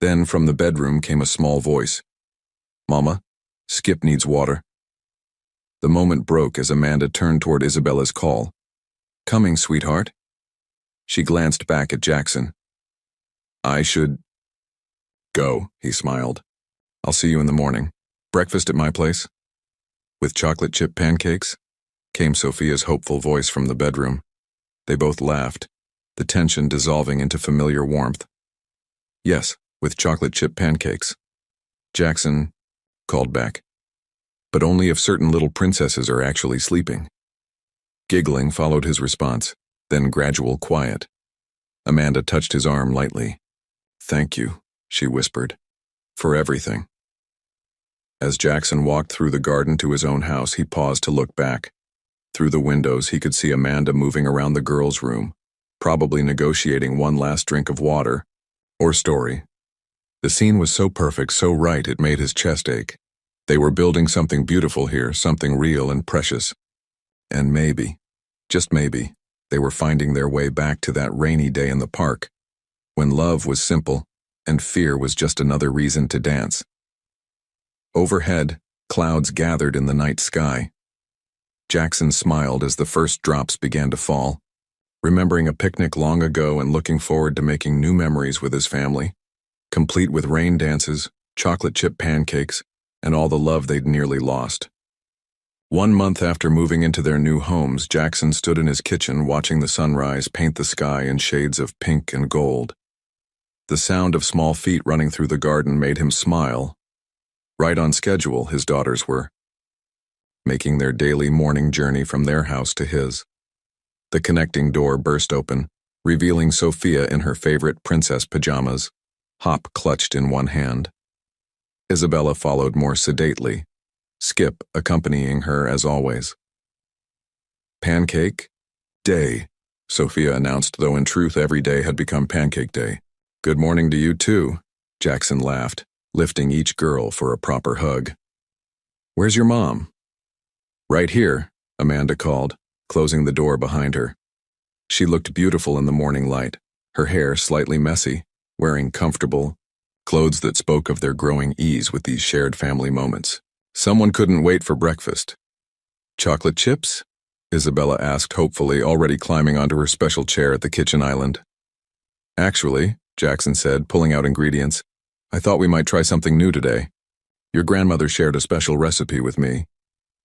Then from the bedroom came a small voice. Mama, Skip needs water. The moment broke as Amanda turned toward Isabella's call. Coming, sweetheart. She glanced back at Jackson. I should go, he smiled. I'll see you in the morning. Breakfast at my place? With chocolate chip pancakes? Came Sophia's hopeful voice from the bedroom. They both laughed, the tension dissolving into familiar warmth. Yes, with chocolate chip pancakes. Jackson called back. But only if certain little princesses are actually sleeping. Giggling followed his response, then gradual quiet. Amanda touched his arm lightly. Thank you, she whispered, for everything. As Jackson walked through the garden to his own house, he paused to look back. Through the windows, he could see Amanda moving around the girls' room, probably negotiating one last drink of water or story. The scene was so perfect, so right, it made his chest ache. They were building something beautiful here, something real and precious. And maybe, just maybe, they were finding their way back to that rainy day in the park, when love was simple and fear was just another reason to dance. Overhead, clouds gathered in the night sky. Jackson smiled as the first drops began to fall, remembering a picnic long ago and looking forward to making new memories with his family, complete with rain dances, chocolate chip pancakes, and all the love they'd nearly lost. 1 month after moving into their new homes, Jackson stood in his kitchen watching the sunrise paint the sky in shades of pink and gold. The sound of small feet running through the garden made him smile. Right on schedule, his daughters were, making their daily morning journey from their house to his. The connecting door burst open, revealing Sophia in her favorite princess pajamas, Hop clutched in one hand. Isabella followed more sedately, Skip accompanying her as always. Pancake day, Sophia announced, though in truth every day had become pancake day. Good morning to you too, Jackson laughed, lifting each girl for a proper hug. Where's your mom? Right here, Amanda called, closing the door behind her. She looked beautiful in the morning light, her hair slightly messy, wearing comfortable clothes that spoke of their growing ease with these shared family moments. Someone couldn't wait for breakfast. Chocolate chips? Isabella asked hopefully, already climbing onto her special chair at the kitchen island. Actually, Jackson said, pulling out ingredients, I thought we might try something new today. Your grandmother shared a special recipe with me,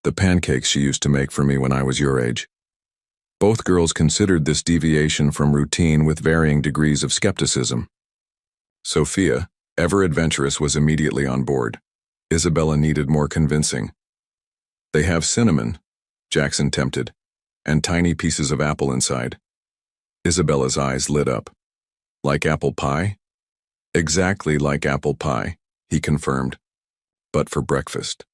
the pancakes she used to make for me when I was your age. Both girls considered this deviation from routine with varying degrees of skepticism. Sophia, ever adventurous, was immediately on board. Isabella needed more convincing. They have cinnamon, Jackson tempted, and tiny pieces of apple inside. Isabella's eyes lit up. Like apple pie? Exactly like apple pie, he confirmed, but for breakfast.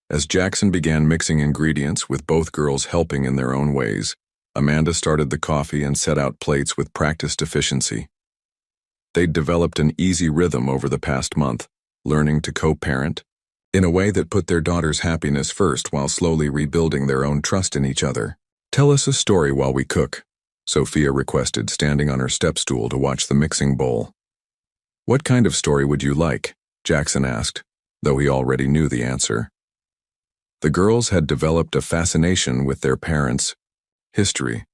As Jackson began mixing ingredients, with both girls helping in their own ways, Amanda started the coffee and set out plates with practiced efficiency. They'd developed an easy rhythm over the past month, learning to co-parent in a way that put their daughter's happiness first while slowly rebuilding their own trust in each other. Tell us a story while we cook, Sophia requested, standing on her step stool to watch the mixing bowl. What kind of story would you like? Jackson asked, though he already knew the answer. The girls had developed a fascination with their parents' history,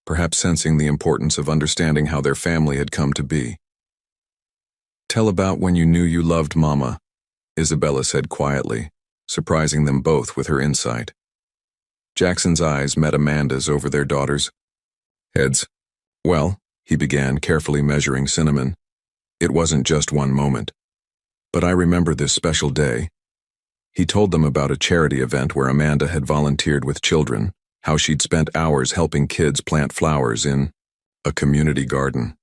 perhaps sensing the importance of understanding how their family had come to be. Tell about when you knew you loved Mama, Isabella said quietly, surprising them both with her insight. Jackson's eyes met Amanda's over their daughters' heads. Well, he began, carefully measuring cinnamon. It wasn't just one moment. But I remember this special day. He told them about a charity event where Amanda had volunteered with children, how she'd spent hours helping kids plant flowers in a community garden.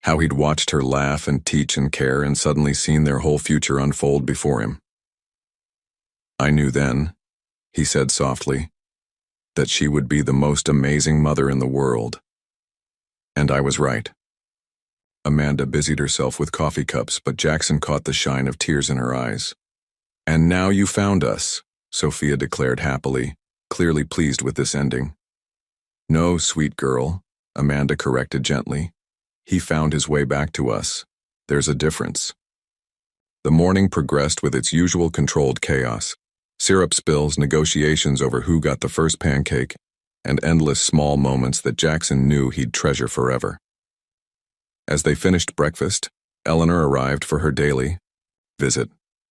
How he'd watched her laugh and teach and care and suddenly seen their whole future unfold before him. I knew then, he said softly, that she would be the most amazing mother in the world. And I was right. Amanda busied herself with coffee cups, but Jackson caught the shine of tears in her eyes. And now you found us, Sophia declared happily, clearly pleased with this ending. No, sweet girl, Amanda corrected gently. He found his way back to us. There's a difference. The morning progressed with its usual controlled chaos. Syrup spills, negotiations over who got the first pancake, and endless small moments that Jackson knew he'd treasure forever. As they finished breakfast, Eleanor arrived for her daily visit,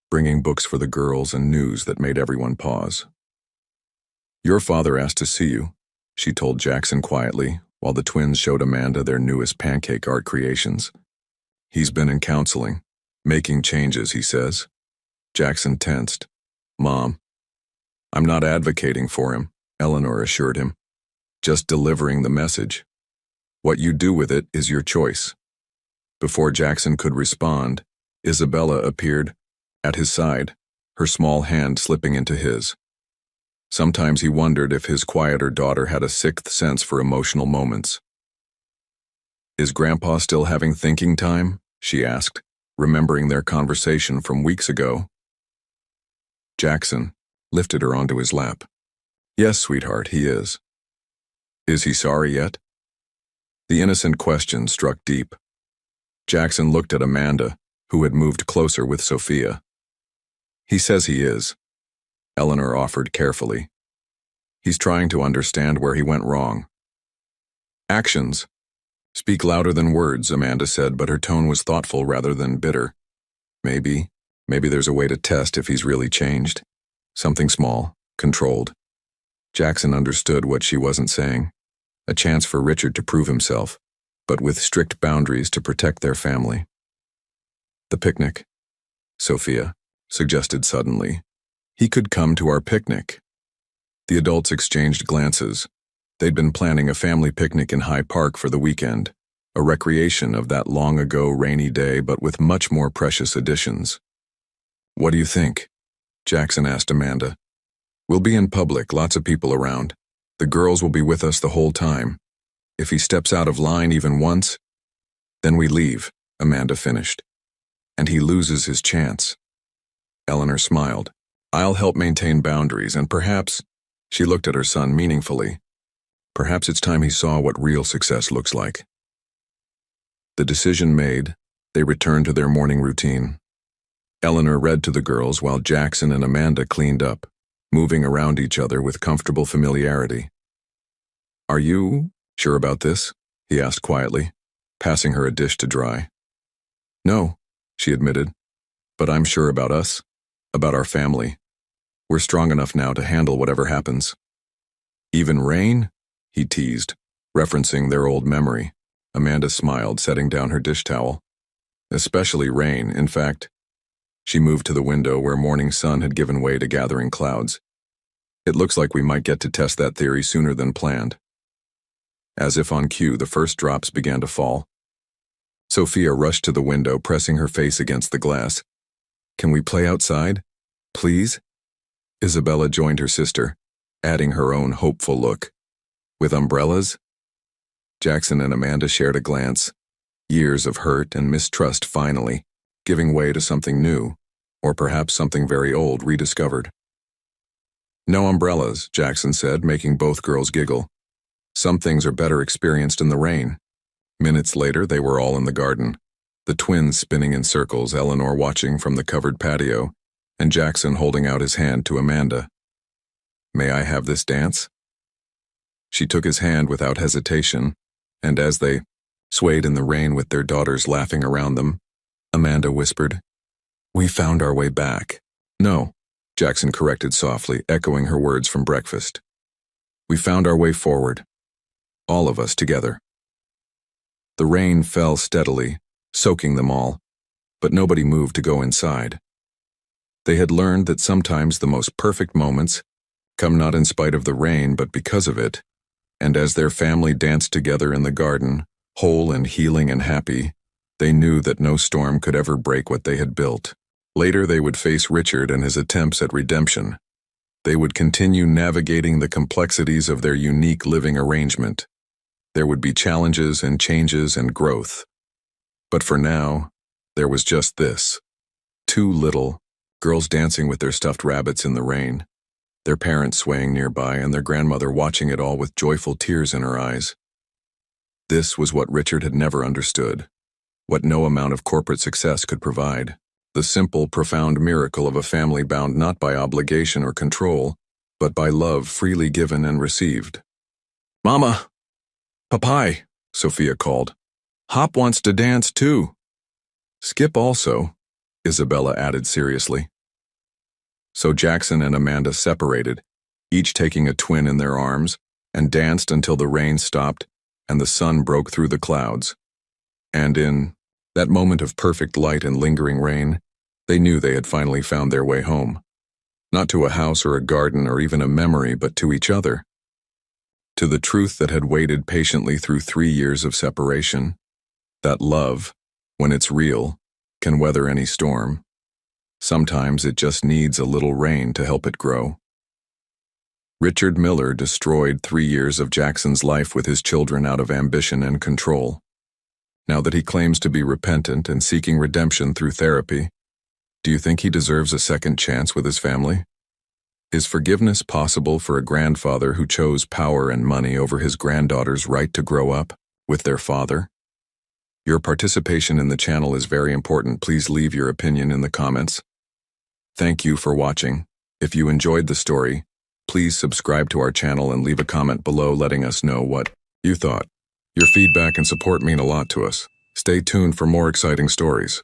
bringing books for the girls and news that made everyone pause. Your father asked to see you, she told Jackson quietly, while the twins showed Amanda their newest pancake art creations. He's been in counseling, making changes, he says. Jackson tensed. Mom, I'm not advocating for him, Eleanor assured him. Just delivering the message. What you do with it is your choice. Before Jackson could respond, Isabella appeared at his side, her small hand slipping into his. Sometimes he wondered if his quieter daughter had a sixth sense for emotional moments. Is Grandpa still having thinking time? She asked, remembering their conversation from weeks ago. Jackson lifted her onto his lap. Yes, sweetheart, he is. Is he sorry yet? The innocent question struck deep. Jackson looked at Amanda, who had moved closer with Sophia. He says he is, Eleanor offered carefully. He's trying to understand where he went wrong. Actions speak louder than words, Amanda said, but her tone was thoughtful rather than bitter. Maybe there's a way to test if he's really changed. Something small, controlled. Jackson understood what she wasn't saying. A chance for Richard to prove himself, but with strict boundaries to protect their family. The picnic, Sophia suggested suddenly. He could come to our picnic. The adults exchanged glances. They'd been planning a family picnic in High Park for the weekend, a recreation of that long-ago rainy day but with much more precious additions. What do you think? Jackson asked Amanda. We'll be in public, lots of people around. The girls will be with us the whole time. If he steps out of line even once, then we leave, Amanda finished. And he loses his chance. Eleanor smiled. I'll help maintain boundaries, and perhaps, she looked at her son meaningfully, perhaps it's time he saw what real success looks like. The decision made, they returned to their morning routine. Eleanor read to the girls while Jackson and Amanda cleaned up, moving around each other with comfortable familiarity. Are you sure about this? He asked quietly, passing her a dish to dry. No, she admitted, but I'm sure about us, about our family. We're strong enough now to handle whatever happens. Even rain? He teased, referencing their old memory. Amanda smiled, setting down her dish towel. Especially rain, in fact. She moved to the window where morning sun had given way to gathering clouds. It looks like we might get to test that theory sooner than planned. As if on cue, the first drops began to fall. Sophia rushed to the window, pressing her face against the glass. Can we play outside? Please? Isabella joined her sister, adding her own hopeful look. With umbrellas? Jackson and Amanda shared a glance. Years of hurt and mistrust finally, giving way to something new, or perhaps something very old rediscovered. No umbrellas, Jackson said, making both girls giggle. Some things are better experienced in the rain. Minutes later, they were all in the garden, the twins spinning in circles, Eleanor watching from the covered patio, and Jackson holding out his hand to Amanda. May I have this dance? She took his hand without hesitation, and as they swayed in the rain with their daughters laughing around them, Amanda whispered, We found our way back. No, Jackson corrected softly, echoing her words from breakfast. We found our way forward. All of us together. The rain fell steadily, soaking them all, but nobody moved to go inside. They had learned that sometimes the most perfect moments come not in spite of the rain but because of it, and as their family danced together in the garden, whole and healing and happy, They knew that no storm could ever break what they had built. Later, they would face Richard and his attempts at redemption. They would continue navigating the complexities of their unique living arrangement. There would be challenges and changes and growth. But for now, there was just this. Two little girls dancing with their stuffed rabbits in the rain, their parents swaying nearby and their grandmother watching it all with joyful tears in her eyes. This was what Richard had never understood, what no amount of corporate success could provide. The simple, profound miracle of a family bound not by obligation or control, but by love freely given and received. "Mama! Papai!" Sophia called. "Hop wants to dance too." "Skip also," Isabella added seriously. So Jackson and Amanda separated, each taking a twin in their arms, and danced until the rain stopped and the sun broke through the clouds. And in that moment of perfect light and lingering rain, they knew they had finally found their way home. Not to a house or a garden or even a memory, but to each other. To the truth that had waited patiently through 3 years of separation. That love, when it's real, can weather any storm. Sometimes it just needs a little rain to help it grow. Richard Miller destroyed 3 years of Jackson's life with his children out of ambition and control. Now that he claims to be repentant and seeking redemption through therapy, do you think he deserves a second chance with his family? Is forgiveness possible for a grandfather who chose power and money over his granddaughter's right to grow up with their father? Your participation in the channel is very important. Please leave your opinion in the comments. Thank you for watching. If you enjoyed the story, please subscribe to our channel and leave a comment below letting us know what you thought. Your feedback and support mean a lot to us. Stay tuned for more exciting stories.